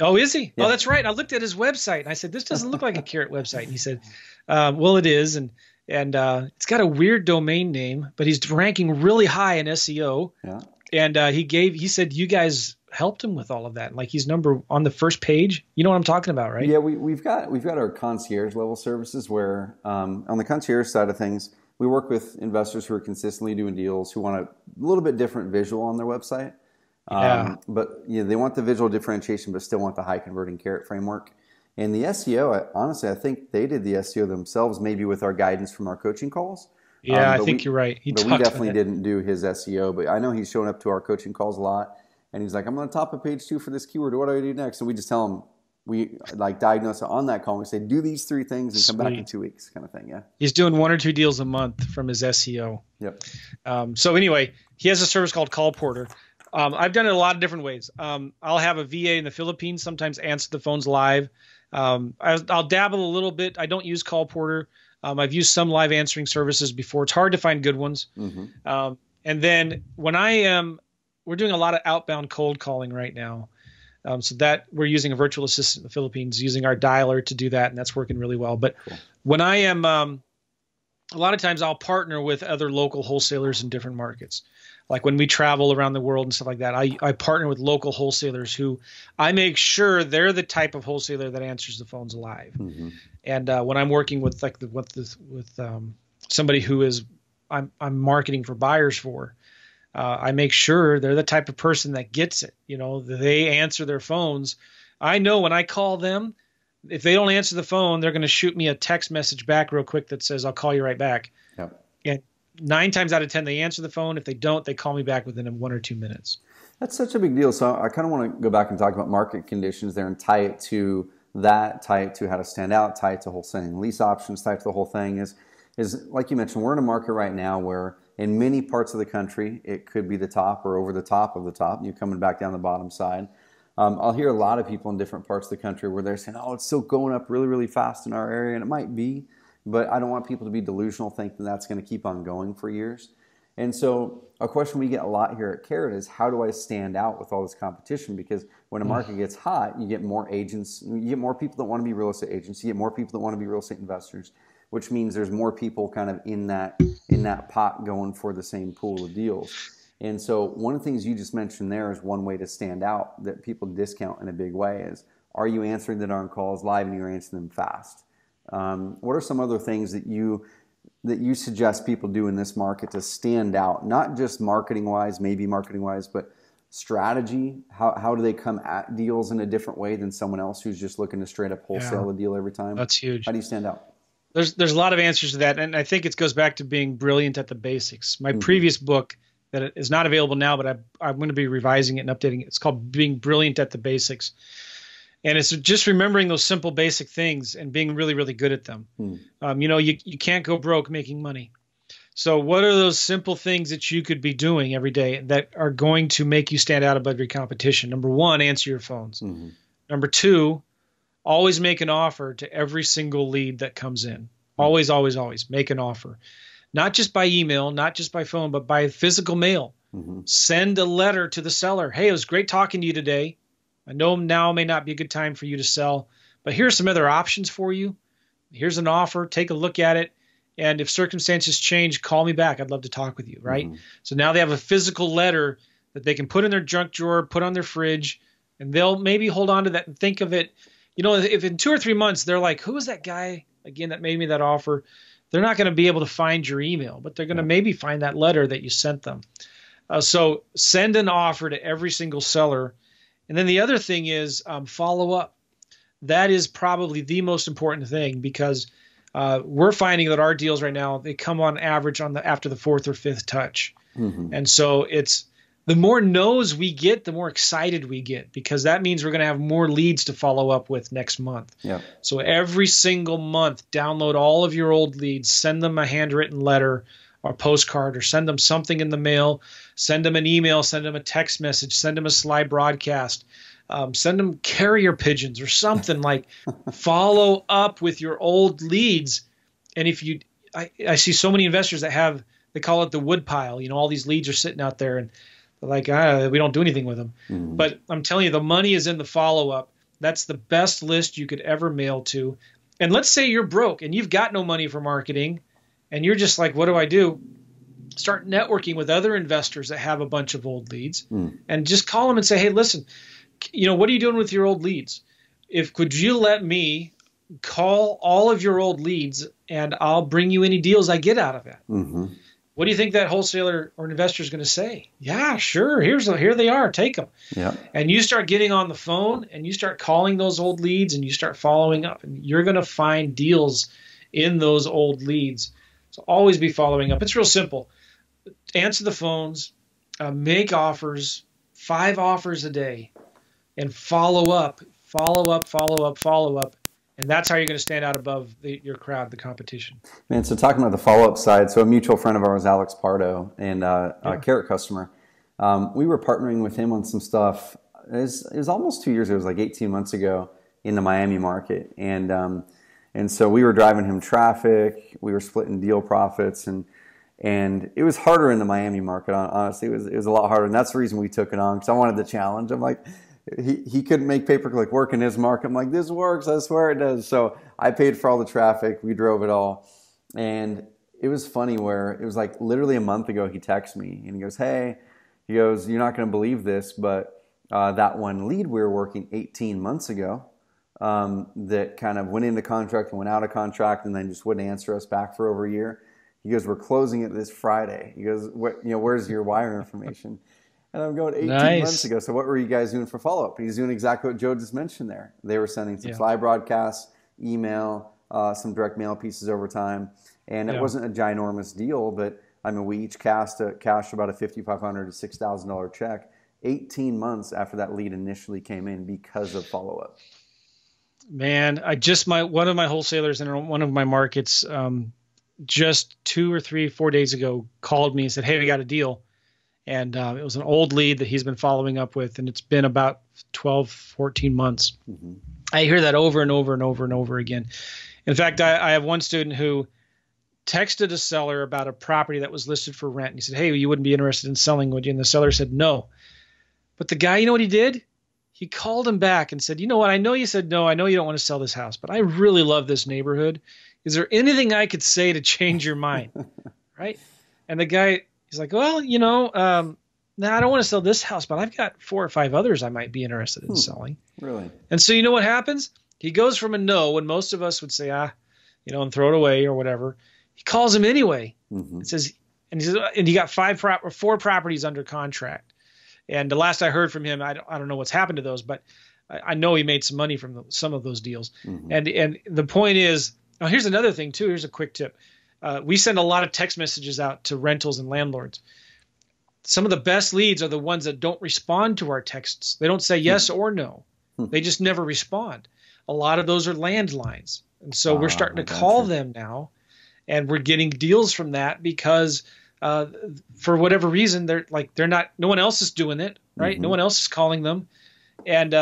Speaker 1: Oh, is he?
Speaker 2: Yeah.
Speaker 1: Oh, that's right. I looked at his website and I said, "This doesn't look like a Carrot website." And he said, "Well, it is, and it's got a weird domain name, but he's ranking really high in SEO." Yeah. And he said you guys helped him with all of that. Like he's on the first page. You know what I'm talking about, right?
Speaker 2: Yeah, we've got our concierge level services where on the concierge side of things, we work with investors who are consistently doing deals, who want a little bit different visual on their website.
Speaker 1: Yeah.
Speaker 2: But they want the visual differentiation, but still want the high converting Carrot framework. And the SEO, honestly, I think they did the SEO themselves, maybe with our guidance from our coaching calls.
Speaker 1: Yeah, I think you're right.
Speaker 2: But we definitely didn't do his SEO. But I know he's showing up to our coaching calls a lot. And he's like, I'm on the top of page 2 for this keyword. What do I do next? And we just tell him, we like diagnose it on that call. And we say, do these 3 things and come back in 2 weeks, kind of thing. Yeah.
Speaker 1: He's doing 1 or 2 deals a month from his SEO.
Speaker 2: Yep.
Speaker 1: So anyway, he has a service called Call Porter. I've done it a lot of different ways. I'll have a VA in the Philippines sometimes answer the phones live. I'll dabble a little bit. I don't use Call Porter. I've used some live answering services before. It's hard to find good ones. Mm-hmm. And then when we're doing a lot of outbound cold calling right now. So that we're using a virtual assistant in the Philippines, using our dialer to do that, and that's working really well. But cool. When I am, a lot of times I'll partner with other local wholesalers in different markets. Like when we travel around the world and stuff like that, I partner with local wholesalers who I make sure they're the type of wholesaler that answers the phones live. Mm-hmm. And when I'm working with somebody who is I'm marketing for buyers for, I make sure they're the type of person that gets it. They answer their phones. I know when I call them, if they don't answer the phone, they're going to shoot me a text message back real quick that says, I'll call you right back. Yep. And 9 times out of 10, they answer the phone. If they don't, they call me back within 1 or 2 minutes. That's such a big deal. So I kind of want to go back and talk about market conditions there and tie it to that, tie it to how to stand out, tie it to wholesaling lease options, tie it to the whole thing is like you mentioned, we're in a market right now where in many parts of the country, it could be the top or over the top of the top. You're coming back down the bottom side. I'll hear a lot of people in different parts of the country where they're saying, oh, it's still going up really, really fast in our area. And it might be, but I don't want people to be delusional thinking that's going to keep on going for years. And so a question we get a lot here at Carrot is, how do I stand out with all this competition? Because when a market gets hot, you get more agents, you get more people that want to be real estate agents, you get more people that want to be real estate investors, which means there's more people kind of in that pot going for the same pool of deals. And so one of the things you just mentioned there is one way to stand out that people discount in a big way is, are you answering the darn calls live and you're answering them fast? What are some other things that you suggest people do in this market to stand out, not just marketing-wise, but strategy? How do they come at deals in a different way than someone else who's just looking to straight up wholesale a deal every time? That's huge.
Speaker 2: How do you stand out?
Speaker 1: There's a lot of answers to that, and I think it goes back to being brilliant at the basics. My previous book that is not available now, but I'm going to be revising it and updating it. It's called Being Brilliant at the Basics. And it's just remembering those simple basic things and being really, really good at them. You can't go broke making money. So what are those simple things that you could be doing every day that are going to make you stand out above your competition? Number 1, answer your phones. Mm-hmm. Number 2, always make an offer to every single lead that comes in. Always, always, always make an offer. Not just by email, not just by phone, but by physical mail. Mm-hmm. Send a letter to the seller. Hey, it was great talking to you today. I know now may not be a good time for you to sell, but here's some other options for you. Here's an offer. Take a look at it. And if circumstances change, call me back. I'd love to talk with you, right? Mm-hmm. So now they have a physical letter that they can put in their junk drawer, put on their fridge, and they'll maybe hold on to that and think of it. If in 2 or 3 months they're like, who was that guy again that made me that offer? They're not going to be able to find your email, but they're going to maybe find that letter that you sent them. So send an offer to every single seller. And then the other thing is follow up. That is probably the most important thing because we're finding that our deals right now, they come on average after the 4th or 5th touch. Mm-hmm. And so it's the more no's we get, the more excited we get because that means we're going to have more leads to follow up with next month. Yep. So every single month, download all of your old leads, send them a handwritten letter or postcard or send them something in the mail, send them an email, send them a text message, send them a slide broadcast, send them carrier pigeons or something like follow up with your old leads. And if I see so many investors that they call it the wood pile, all these leads are sitting out there and they're like, we don't do anything with them. Mm-hmm. But I'm telling you, the money is in the follow-up. That's the best list you could ever mail to. And let's say you're broke and you've got no money for marketing and you're just like, what do I do? Start networking with other investors that have a bunch of old leads and just call them and say, hey, listen, what are you doing with your old leads? Could you let me call all of your old leads and I'll bring you any deals I get out of it.
Speaker 2: Mm-hmm.
Speaker 1: What do you think that wholesaler or investor is going to say? Yeah, sure. Here they are. Take them.
Speaker 2: Yeah.
Speaker 1: And you start getting on the phone and you start calling those old leads and you start following up, and you're going to find deals in those old leads. So always be following up. It's real simple. Answer the phones, make offers, 5 offers a day, and follow up. And that's how you're going to stand out above your crowd, the competition.
Speaker 2: Man, so talking about the follow-up side, so a mutual friend of ours, Alex Pardo, and a Carrot customer, we were partnering with him on some stuff. It was almost 2 years ago. It was like 18 months ago in the Miami market. And so we were driving him traffic. We were splitting deal profits. And it was harder in the Miami market, honestly. It was a lot harder. And that's the reason we took it on, because I wanted the challenge. I'm like, he couldn't make pay-per-click work in his market. I'm like, this works. I swear it does. So I paid for all the traffic. We drove it all. And it was funny where it was like literally a month ago, he texted me and he goes, hey, you're not going to believe this, but that one lead we were working 18 months ago that kind of went into contract and went out of contract and then just wouldn't answer us back for over a year. He goes, we're closing it this Friday. He goes, where's your wire information? And I'm going 18 months ago. So what were you guys doing for follow-up? He's doing exactly what Joe just mentioned there. They were sending some fly broadcasts, email, some direct mail pieces over time. And it wasn't a ginormous deal, but I mean, we each cashed about a $5,500 to $6,000 check 18 months after that lead initially came in because of follow-up.
Speaker 1: Man, one of my wholesalers in one of my markets just 2 or 3, 4 days ago called me and said, hey, we got a deal. And it was an old lead that he's been following up with, and it's been about 12, 14 months. Mm-hmm. I hear that over and over and over and over again. In fact, I have one student who texted a seller about a property that was listed for rent. And he said, hey, you wouldn't be interested in selling, would you? And the seller said, no. But the guy, you know what he did? He called him back and said, you know what? I know you said no. I know you don't want to sell this house, but I really love this neighborhood. Is there anything I could say to change your mind? Right? And the guy, he's like, well, no, I don't want to sell this house, but I've got 4 or 5 others I might be interested in selling. Really? And so you know what happens? He goes from a no, when most of us would say, and throw it away or whatever. He calls him anyway. Mm-hmm. And he got 4 properties under contract. And the last I heard from him, I don't know what's happened to those, but I know he made some money from some of those deals. Mm-hmm. And the point is, here's another thing too. Here's a quick tip. We send a lot of text messages out to rentals and landlords. Some of the best leads are the ones that don't respond to our texts. They don't say yes or no. They just never respond. A lot of those are landlines. And so we're starting to call them now, and we're getting deals from that because for whatever reason, no one else is doing it, right? Mm-hmm. No one else is calling them, and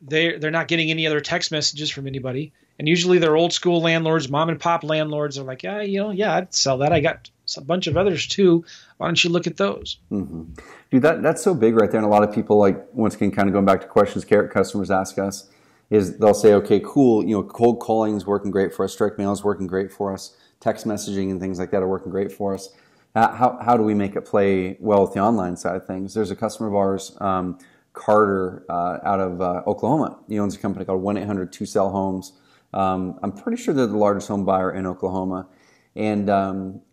Speaker 1: they're not getting any other text messages from anybody. And usually they're old school landlords, mom and pop landlords are like, I'd sell that. I got a bunch of others too. Why don't you look at those? Mm-hmm.
Speaker 2: Dude, that's so big right there. And a lot of people, like, once again, kind of going back to questions Carrot customers ask us, is they'll say, okay, cool, cold calling is working great for us. Direct mail is working great for us. Text messaging and things like that are working great for us. How do we make it play well with the online side of things? There's a customer of ours, Carter, out of Oklahoma. He owns a company called 1-800-2-SELL-HOMES. I'm pretty sure they're the largest home buyer in Oklahoma. And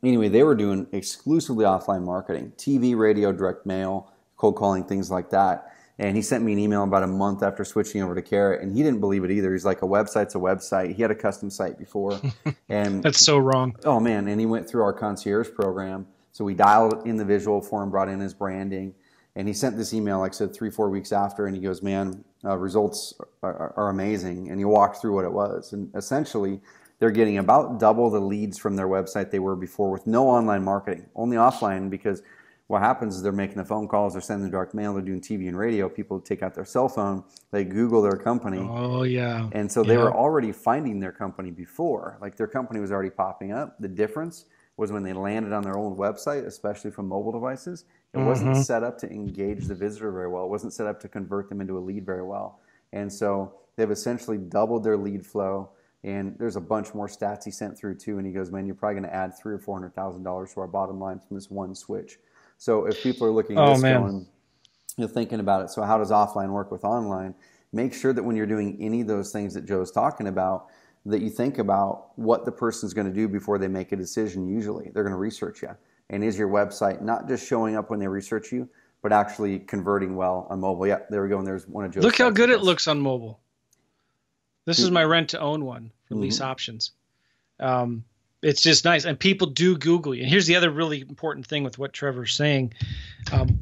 Speaker 2: anyway, they were doing exclusively offline marketing, TV, radio, direct mail, cold calling, things like that. And he sent me an email about a month after switching over to Carrot, and he didn't believe it either. He's like, a website's a website. He had a custom site before. And
Speaker 1: that's so wrong.
Speaker 2: Oh, man. And he went through our concierge program. So we dialed in the visual for him, brought in his branding. And he sent this email, like I said, 3-4 weeks after, and he goes, man, results are amazing. And he walked through what it was. And essentially, they're getting about double the leads from their website they were before with no online marketing, only offline, because what happens is they're making the phone calls, they're sending the direct mail, they're doing TV and radio. People take out their cell phone, they Google their company.
Speaker 1: Oh, yeah.
Speaker 2: And so they were already finding their company before. Like, their company was already popping up. The difference was when they landed on their own website, especially from mobile devices, it wasn't set up to engage the visitor very well. It wasn't set up to convert them into a lead very well. And so they've essentially doubled their lead flow. And there's a bunch more stats he sent through too. And he goes, man, you're probably going to add $300,000 or $400,000 to our bottom line from this one switch. So if people are looking at this going, thinking about it, so how does offline work with online? Make sure that when you're doing any of those things that Joe's talking about, that you think about what the person's going to do before they make a decision. Usually they're going to research you. And is your website not just showing up when they research you, but actually converting well on mobile? Yeah, there we go. And there's one of Joe's.
Speaker 1: Look how good it looks on mobile. This is my rent to own one for lease options. It's just nice. And people do Google you. And here's the other really important thing with what Trevor's saying.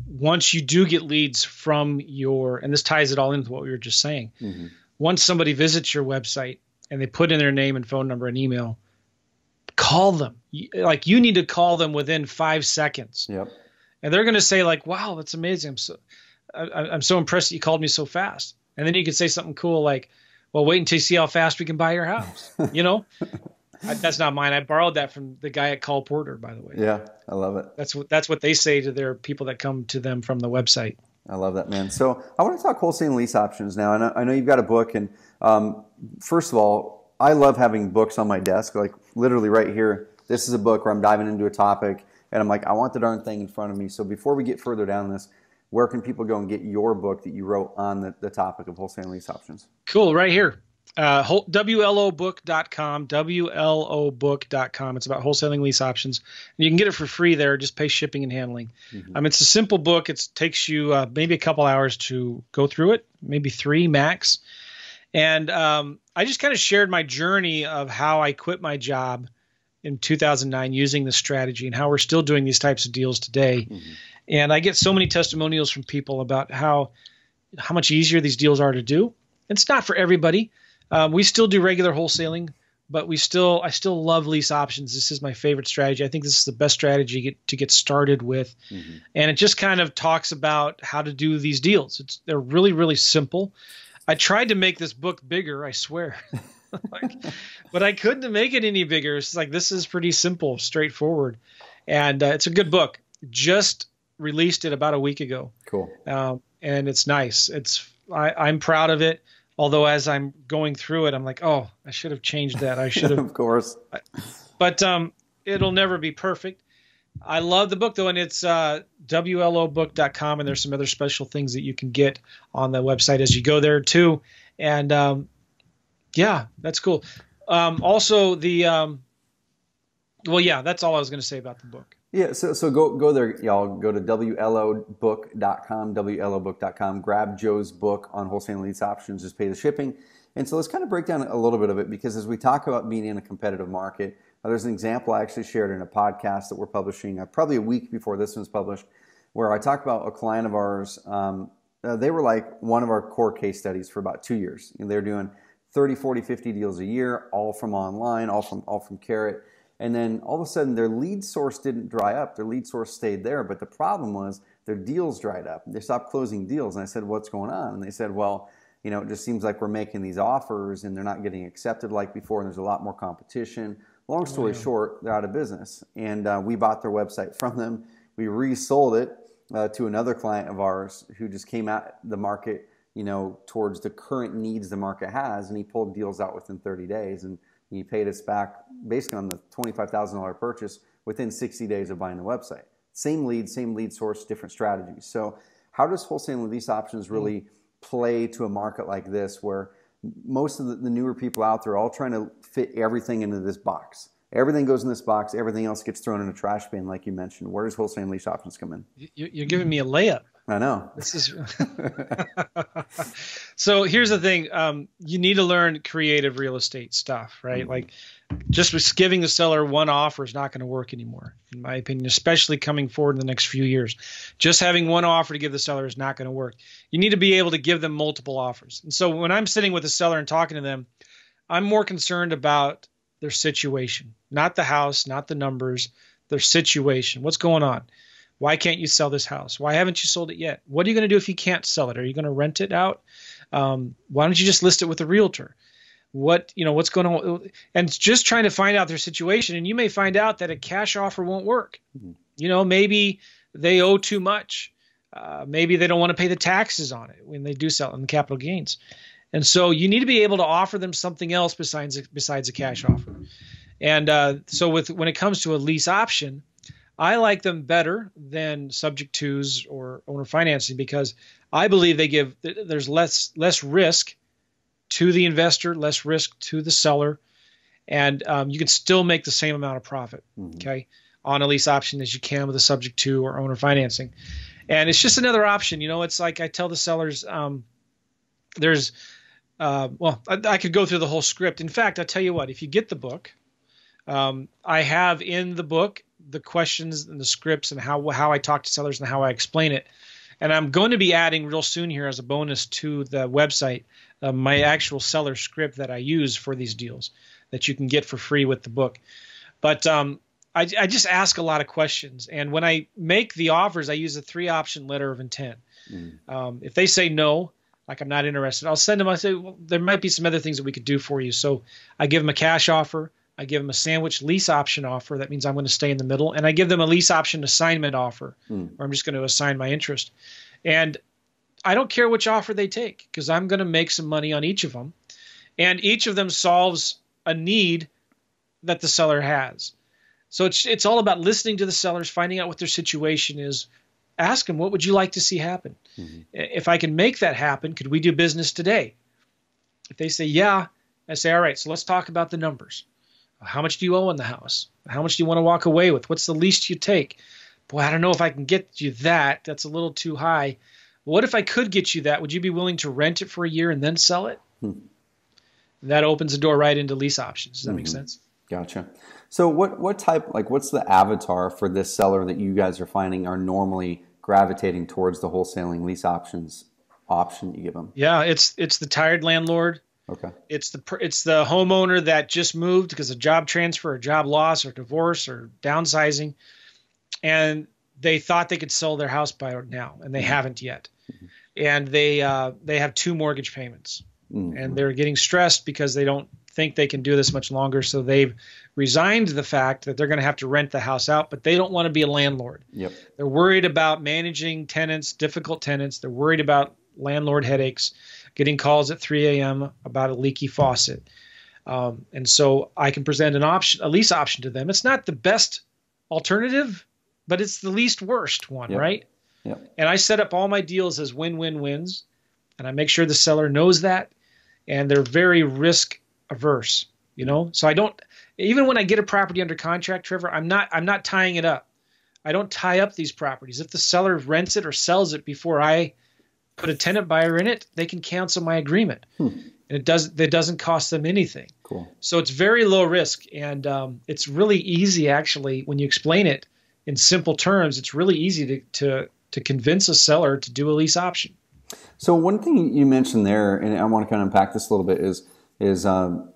Speaker 1: Once you do get leads from and this ties it all into what we were just saying. Once somebody visits your website and they put in their name and phone number and email, call them. Like, you need to call them within 5 seconds.
Speaker 2: Yep.
Speaker 1: And they're going to say, like, wow, that's amazing. I'm so impressed that you called me so fast. And then you could say something cool like, well, wait until you see how fast we can buy your house. You know, that's not mine. I borrowed that from the guy at Call Porter, by the way.
Speaker 2: Yeah, I love it.
Speaker 1: That's what they say to their people that come to them from the website.
Speaker 2: I love that, man. So I want to talk wholesale lease options now. And I know you've got a book. And first of all, I love having books on my desk, like literally right here. This is a book where I'm diving into a topic, and I'm like, I want the darn thing in front of me. So before we get further down this, where can people go and get your book that you wrote on the topic of wholesale lease options?
Speaker 1: Cool, right here. WLObook.com, WLObook.com. It's about wholesaling lease options. And you can get it for free there. Just pay shipping and handling. It's a simple book. It takes you maybe a couple hours to go through it, maybe 3 max. And I just kind of shared my journey of how I quit my job in 2009 using this strategy and how we're still doing these types of deals today. And I get so many testimonials from people about how much easier these deals are to do. It's not for everybody. We still do regular wholesaling, but I still love lease options. This is my favorite strategy. I think this is the best strategy to get started with. And it just kind of talks about how to do these deals. They're really, really simple. I tried to make this book bigger, I swear. But I couldn't make it any bigger. It's like, this is pretty simple, straightforward. And it's a good book. Just released it about a week ago.
Speaker 2: Cool.
Speaker 1: And it's nice. I'm proud of it. Although as I'm going through it, I'm like, oh, I should have changed that. I should have.
Speaker 2: Of course.
Speaker 1: But it'll never be perfect. I love the book, though, and it's WLObook.com, and there's some other special things that you can get on the website as you go there, too. And, yeah, that's cool. Also, that's all I was going to say about the book.
Speaker 2: Yeah, so go there, y'all. Go to WLObook.com, WLObook.com. Grab Joe's book on wholesale lease options. Just pay the shipping. And so let's kind of break down a little bit of it, because as we talk about being in a competitive market, there's an example I actually shared in a podcast that we're publishing probably a week before this one's published, where I talk about a client of ours. They were like one of our core case studies for about 2 years. And they're doing 30, 40, 50 deals a year, all from online, all from Carrot. And then all of a sudden their lead source didn't dry up. Their lead source stayed there. But the problem was their deals dried up. They stopped closing deals. And I said, what's going on? And they said, well, it just seems like we're making these offers and they're not getting accepted like before. And there's a lot more competition. Long story short, they're out of business. And we bought their website from them. We resold it to another client of ours who just came at the market, towards the current needs the market has. And he pulled deals out within 30 days. And he paid us back basically on the $25,000 purchase within 60 days of buying the website. Same lead source, different strategies. So how does wholesaling lease options really play to a market like this, where most of the newer people out there are all trying to fit everything into this box? Everything goes in this box. Everything else gets thrown in a trash bin, like you mentioned. Where does wholesaling lease options come in?
Speaker 1: You're giving me a layup.
Speaker 2: I know.
Speaker 1: This is So here's the thing. You need to learn creative real estate stuff, right? Like, just giving the seller one offer is not going to work anymore, in my opinion, especially coming forward in the next few years. Just having one offer to give the seller is not going to work. You need to be able to give them multiple offers. And so when I'm sitting with a seller and talking to them, I'm more concerned about their situation, not the house, not the numbers, their situation. What's going on? Why can't you sell this house? Why haven't you sold it yet? What are you going to do if you can't sell it? Are you going to rent it out? Why don't you just list it with a realtor? What's going on? And just trying to find out their situation. And you may find out that a cash offer won't work. Maybe they owe too much. Maybe they don't want to pay the taxes on it when they do sell it in the capital gains. And so you need to be able to offer them something else besides a cash offer. And so when it comes to a lease option, I like them better than subject tos or owner financing, because I believe there's less risk to the investor, less risk to the seller. and you can still make the same amount of profit,
Speaker 2: Mm-hmm.
Speaker 1: okay, on a lease option as you can with a subject to or owner financing. And it's just another option. It's like I tell the sellers, there's, I could go through the whole script. In fact, I'll tell you what, if you get the book, I have in the book the questions and the scripts and how I talk to sellers and how I explain it. And I'm going to be adding real soon here as a bonus to the website, my actual seller script that I use for these deals that you can get for free with the book. But I just ask a lot of questions. And when I make the offers, I use a 3-option letter of intent. If they say no, like I'm not interested, I'll send them, I say, well, there might be some other things that we could do for you. So I give them a cash offer. I give them a sandwich lease option offer. That means I'm going to stay in the middle. And I give them a lease option assignment offer, where I'm just going to assign my interest. And I don't care which offer they take, because I'm going to make some money on each of them. And each of them solves a need that the seller has. So it's all about listening to the sellers, finding out what their situation is. Ask them, what would you like to see happen? If I can make that happen, could we do business today? If they say, yeah, I say, all right, so let's talk about the numbers. How much do you owe on the house? How much do you want to walk away with? What's the least you take? Boy, I don't know if I can get you that. That's a little too high. What if I could get you that? Would you be willing to rent it for a year and then sell it? That opens the door right into lease options. Does that make sense?
Speaker 2: Gotcha. So what type, like what's the avatar for this seller that you guys are finding are normally gravitating towards the wholesaling lease option you give them?
Speaker 1: Yeah, it's the tired landlord.
Speaker 2: Okay.
Speaker 1: It's the homeowner that just moved because of job transfer or job loss or divorce or downsizing, and they thought they could sell their house by now, and they haven't yet. And they have 2 mortgage payments, and they're getting stressed because they don't think they can do this much longer. So they've resigned to the fact that they're going to have to rent the house out, but they don't want to be a landlord.
Speaker 2: Yep.
Speaker 1: They're worried about managing tenants, difficult tenants. They're worried about landlord headaches, getting calls at 3 a.m. about a leaky faucet. And so I can present a lease option to them. It's not the best alternative, but it's the least worst one, right?
Speaker 2: Yep.
Speaker 1: And I set up all my deals as win-win-wins, and I make sure the seller knows that, and they're very risk averse, So I don't, even when I get a property under contract, Trevor, I'm not tying it up. I don't tie up these properties. If the seller rents it or sells it before I put a tenant buyer in it, they can cancel my agreement. And it doesn't cost them anything.
Speaker 2: Cool.
Speaker 1: So it's very low risk, and it's really easy, actually, when you explain it in simple terms. It's really easy to convince a seller to do a lease option.
Speaker 2: So one thing you mentioned there, and I want to kind of unpack this a little bit, is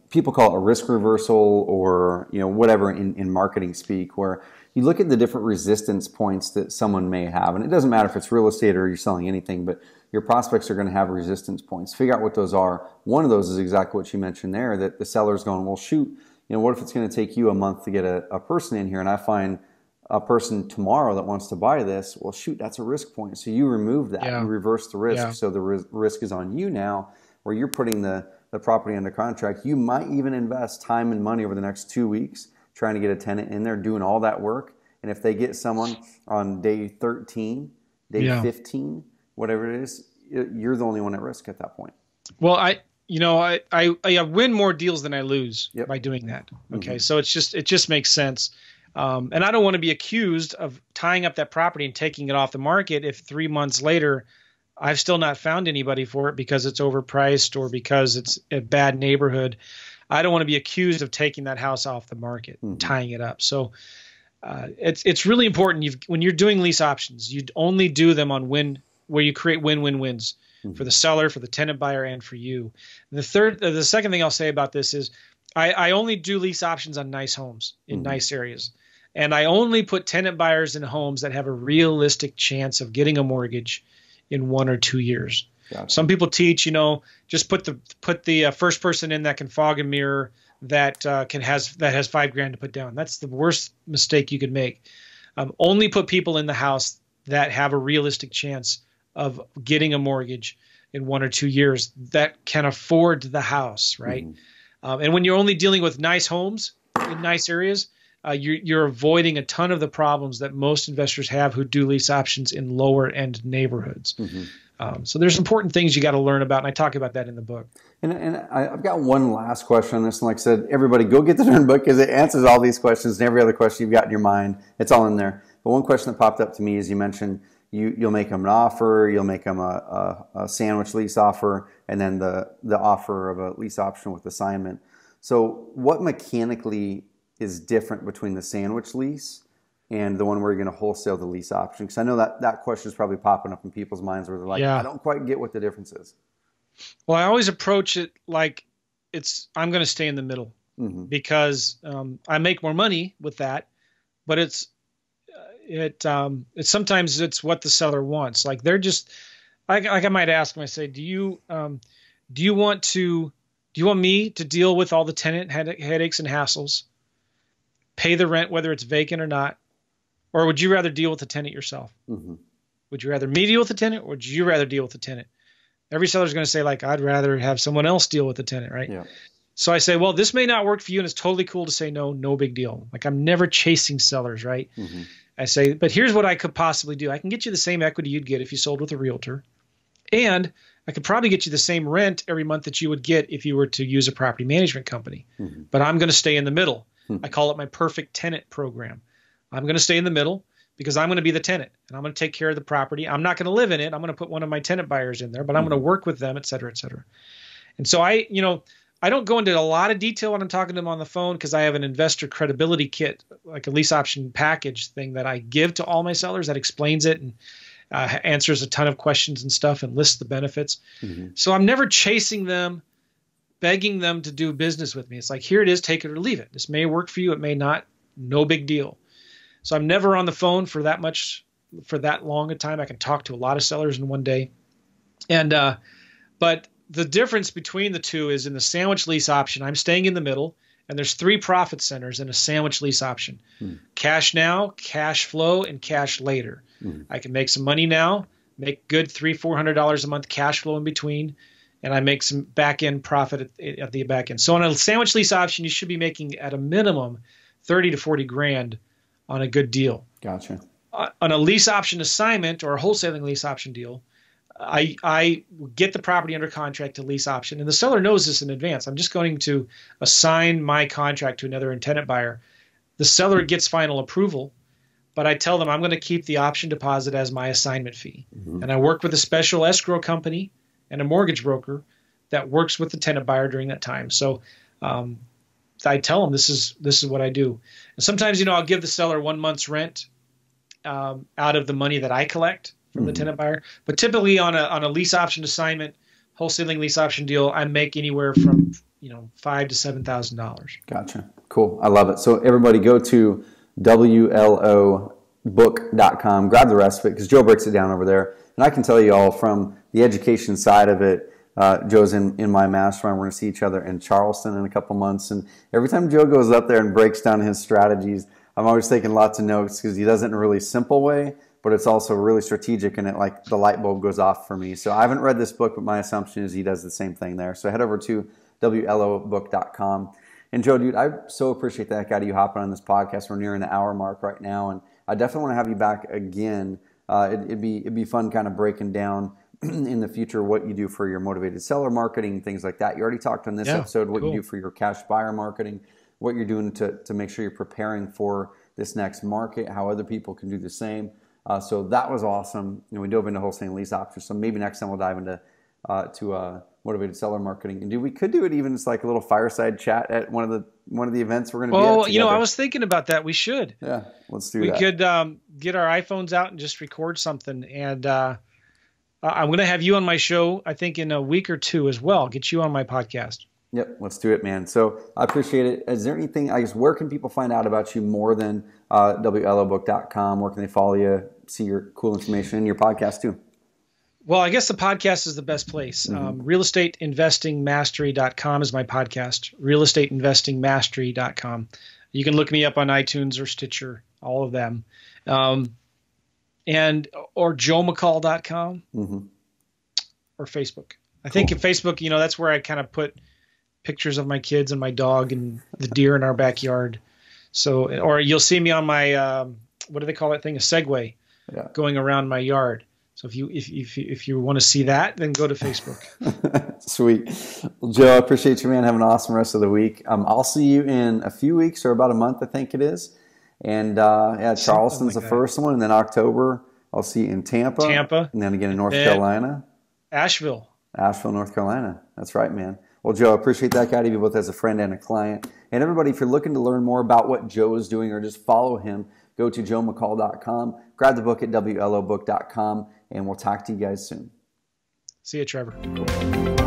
Speaker 2: people call it a risk reversal, or whatever in marketing speak, where you look at the different resistance points that someone may have, and it doesn't matter if it's real estate or you're selling anything, but your prospects are going to have resistance points. Figure out what those are. One of those is exactly what you mentioned there, that the seller's going, well, shoot, what if it's going to take you a month to get a person in here, and I find a person tomorrow that wants to buy this? Well, shoot, that's a risk point. So you remove that. You reverse the risk. So the risk is on you now, where you're putting the property under contract. You might even invest time and money over the next 2 weeks trying to get a tenant in there, doing all that work. And if they get someone on day 13, day 15, whatever it is, you're the only one at risk at that point.
Speaker 1: Well, I win more deals than I lose by doing that. Okay. So it just makes sense. And I don't want to be accused of tying up that property and taking it off the market if 3 months later I've still not found anybody for it because it's overpriced or because it's a bad neighborhood. I don't want to be accused of taking that house off the market, tying it up. So it's really important. When you're doing lease options, you only do them on where you create win-win-wins for the seller, for the tenant buyer, and for you. The second thing I'll say about this is I only do lease options on nice homes in nice areas. And I only put tenant buyers in homes that have a realistic chance of getting a mortgage in 1 or 2 years. Gotcha. Some people teach, just put the first person in that can fog and mirror, that has $5,000 to put down. That's the worst mistake you could make. Only put people in the house that have a realistic chance of getting a mortgage in 1 or 2 years, that can afford the house, right? And when you're only dealing with nice homes in nice areas, you're avoiding a ton of the problems that most investors have who do lease options in lower end neighborhoods. So there's important things you got to learn about, and I talk about that in the book.
Speaker 2: And I've got one last question on this. And like I said, everybody go get the darn book because it answers all these questions and every other question you've got in your mind. It's all in there. But one question that popped up to me is you mentioned you'll make them an offer, you'll make them a sandwich lease offer, and then the offer of a lease option with assignment. So what mechanically is different between the sandwich lease and the one where you're going to wholesale the lease option? Because I know that question is probably popping up in people's minds where they're like, I don't quite get what the difference is.
Speaker 1: Well, I always approach it like I'm going to stay in the middle because I make more money with that, but it's sometimes it's what the seller wants. Like they're just, I might ask them, I say, do you want me to deal with all the tenant headaches and hassles, pay the rent, whether it's vacant or not? Or would you rather deal with the tenant yourself? Would you rather me deal with the tenant, or would you rather deal with the tenant? Every seller's going to say, like, I'd rather have someone else deal with the tenant, right? Yeah. So I say, well, this may not work for you, and it's totally cool to say no, no big deal. Like, I'm never chasing sellers, right? I say, but here's what I could possibly do. I can get you the same equity you'd get if you sold with a realtor, and I could probably get you the same rent every month that you would get if you were to use a property management company. But I'm going to stay in the middle. I call it my perfect tenant program. I'm going to stay in the middle because I'm going to be the tenant and I'm going to take care of the property. I'm not going to live in it. I'm going to put one of my tenant buyers in there, but I'm going to work with them, et cetera, et cetera. And so I don't go into a lot of detail when I'm talking to them on the phone because I have an investor credibility kit, like a lease option package thing that I give to all my sellers that explains it and answers a ton of questions and stuff and lists the benefits. So I'm never chasing them, begging them to do business with me. It's like, here it is, take it or leave it. This may work for you. It may not. No big deal. So I'm never on the phone for that long a time. I can talk to a lot of sellers in one day. And but the difference between the two is in the sandwich lease option, I'm staying in the middle, and there's 3 profit centers in a sandwich lease option. Cash now, cash flow, and cash later. I can make some money now, make good $300-400 a month cash flow in between, and I make some back-end profit at the back end. So on a sandwich lease option, you should be making at a minimum 30 to 40 grand on a good deal.
Speaker 2: Gotcha.
Speaker 1: On a lease option assignment or a wholesaling lease option deal, I get the property under contract to lease option, and the seller knows this in advance. I'm just going to assign my contract to another tenant buyer. The seller gets final approval, but I tell them I'm going to keep the option deposit as my assignment fee. And I work with a special escrow company and a mortgage broker that works with the tenant buyer during that time. So I tell them this is what I do. And sometimes, I'll give the seller 1 month's rent out of the money that I collect from the tenant buyer. But typically on a lease option assignment, wholesaling lease option deal, I make anywhere from $5,000 to $7,000.
Speaker 2: Gotcha. Cool. I love it. So everybody go to wlobook.com, grab the rest of it because Joe breaks it down over there. And I can tell you all from the education side of it, Joe's in my mastermind. We're going to see each other in Charleston in a couple months. And every time Joe goes up there and breaks down his strategies, I'm always taking lots of notes because he does it in a really simple way, but it's also really strategic, and the light bulb goes off for me. So I haven't read this book, but my assumption is he does the same thing there. So head over to wlobook.com. And Joe, dude, I so appreciate the heck out of you hopping on this podcast. We're nearing the hour mark right now, and I definitely want to have you back again. It'd be fun kind of breaking down in the future what you do for your motivated seller marketing, things like that. You already talked on this episode what you do for your cash buyer marketing, what you're doing to make sure you're preparing for this next market, how other people can do the same. So that was awesome. We dove into wholesaling lease options. So maybe next time we'll dive into motivated seller marketing. And we could do it even just like a little fireside chat at one of the events we're going to be at together.
Speaker 1: I was thinking about that. We should.
Speaker 2: Yeah, let's do that.
Speaker 1: We could get our iPhones out and just record something. And I'm going to have you on my show, I think, in a week or two as well. Get you on my podcast.
Speaker 2: Yep, let's do it, man. So I appreciate it. Is there anything, where can people find out about you more than wlobook.com? Where can they follow you, see your cool information, and your podcast too?
Speaker 1: Well, I guess the podcast is the best place. Realestateinvestingmastery.com is my podcast. Realestateinvestingmastery.com. You can look me up on iTunes or Stitcher, all of them. Or joemccall.com or Facebook. I think in Facebook, that's where I kind of put pictures of my kids and my dog and the deer in our backyard. So, or you'll see me on my, what do they call that thing? A Segway going around my yard. So if you want to see that, then go to Facebook.
Speaker 2: Sweet. Well, Joe, I appreciate you, man. Have an awesome rest of the week. I'll see you in a few weeks, or about a month, I think it is. And Charleston's the first one, and then October I'll see you in Tampa, and then again in North Carolina.
Speaker 1: Asheville, North
Speaker 2: Carolina. That's right, man. Well, Joe, I appreciate that. Got you both as a friend and a client. And everybody, if you're looking to learn more about what Joe is doing or just follow him, go to joemccall.com, grab the book at wlobook.com, and we'll talk to you guys soon.
Speaker 1: See you, Trevor.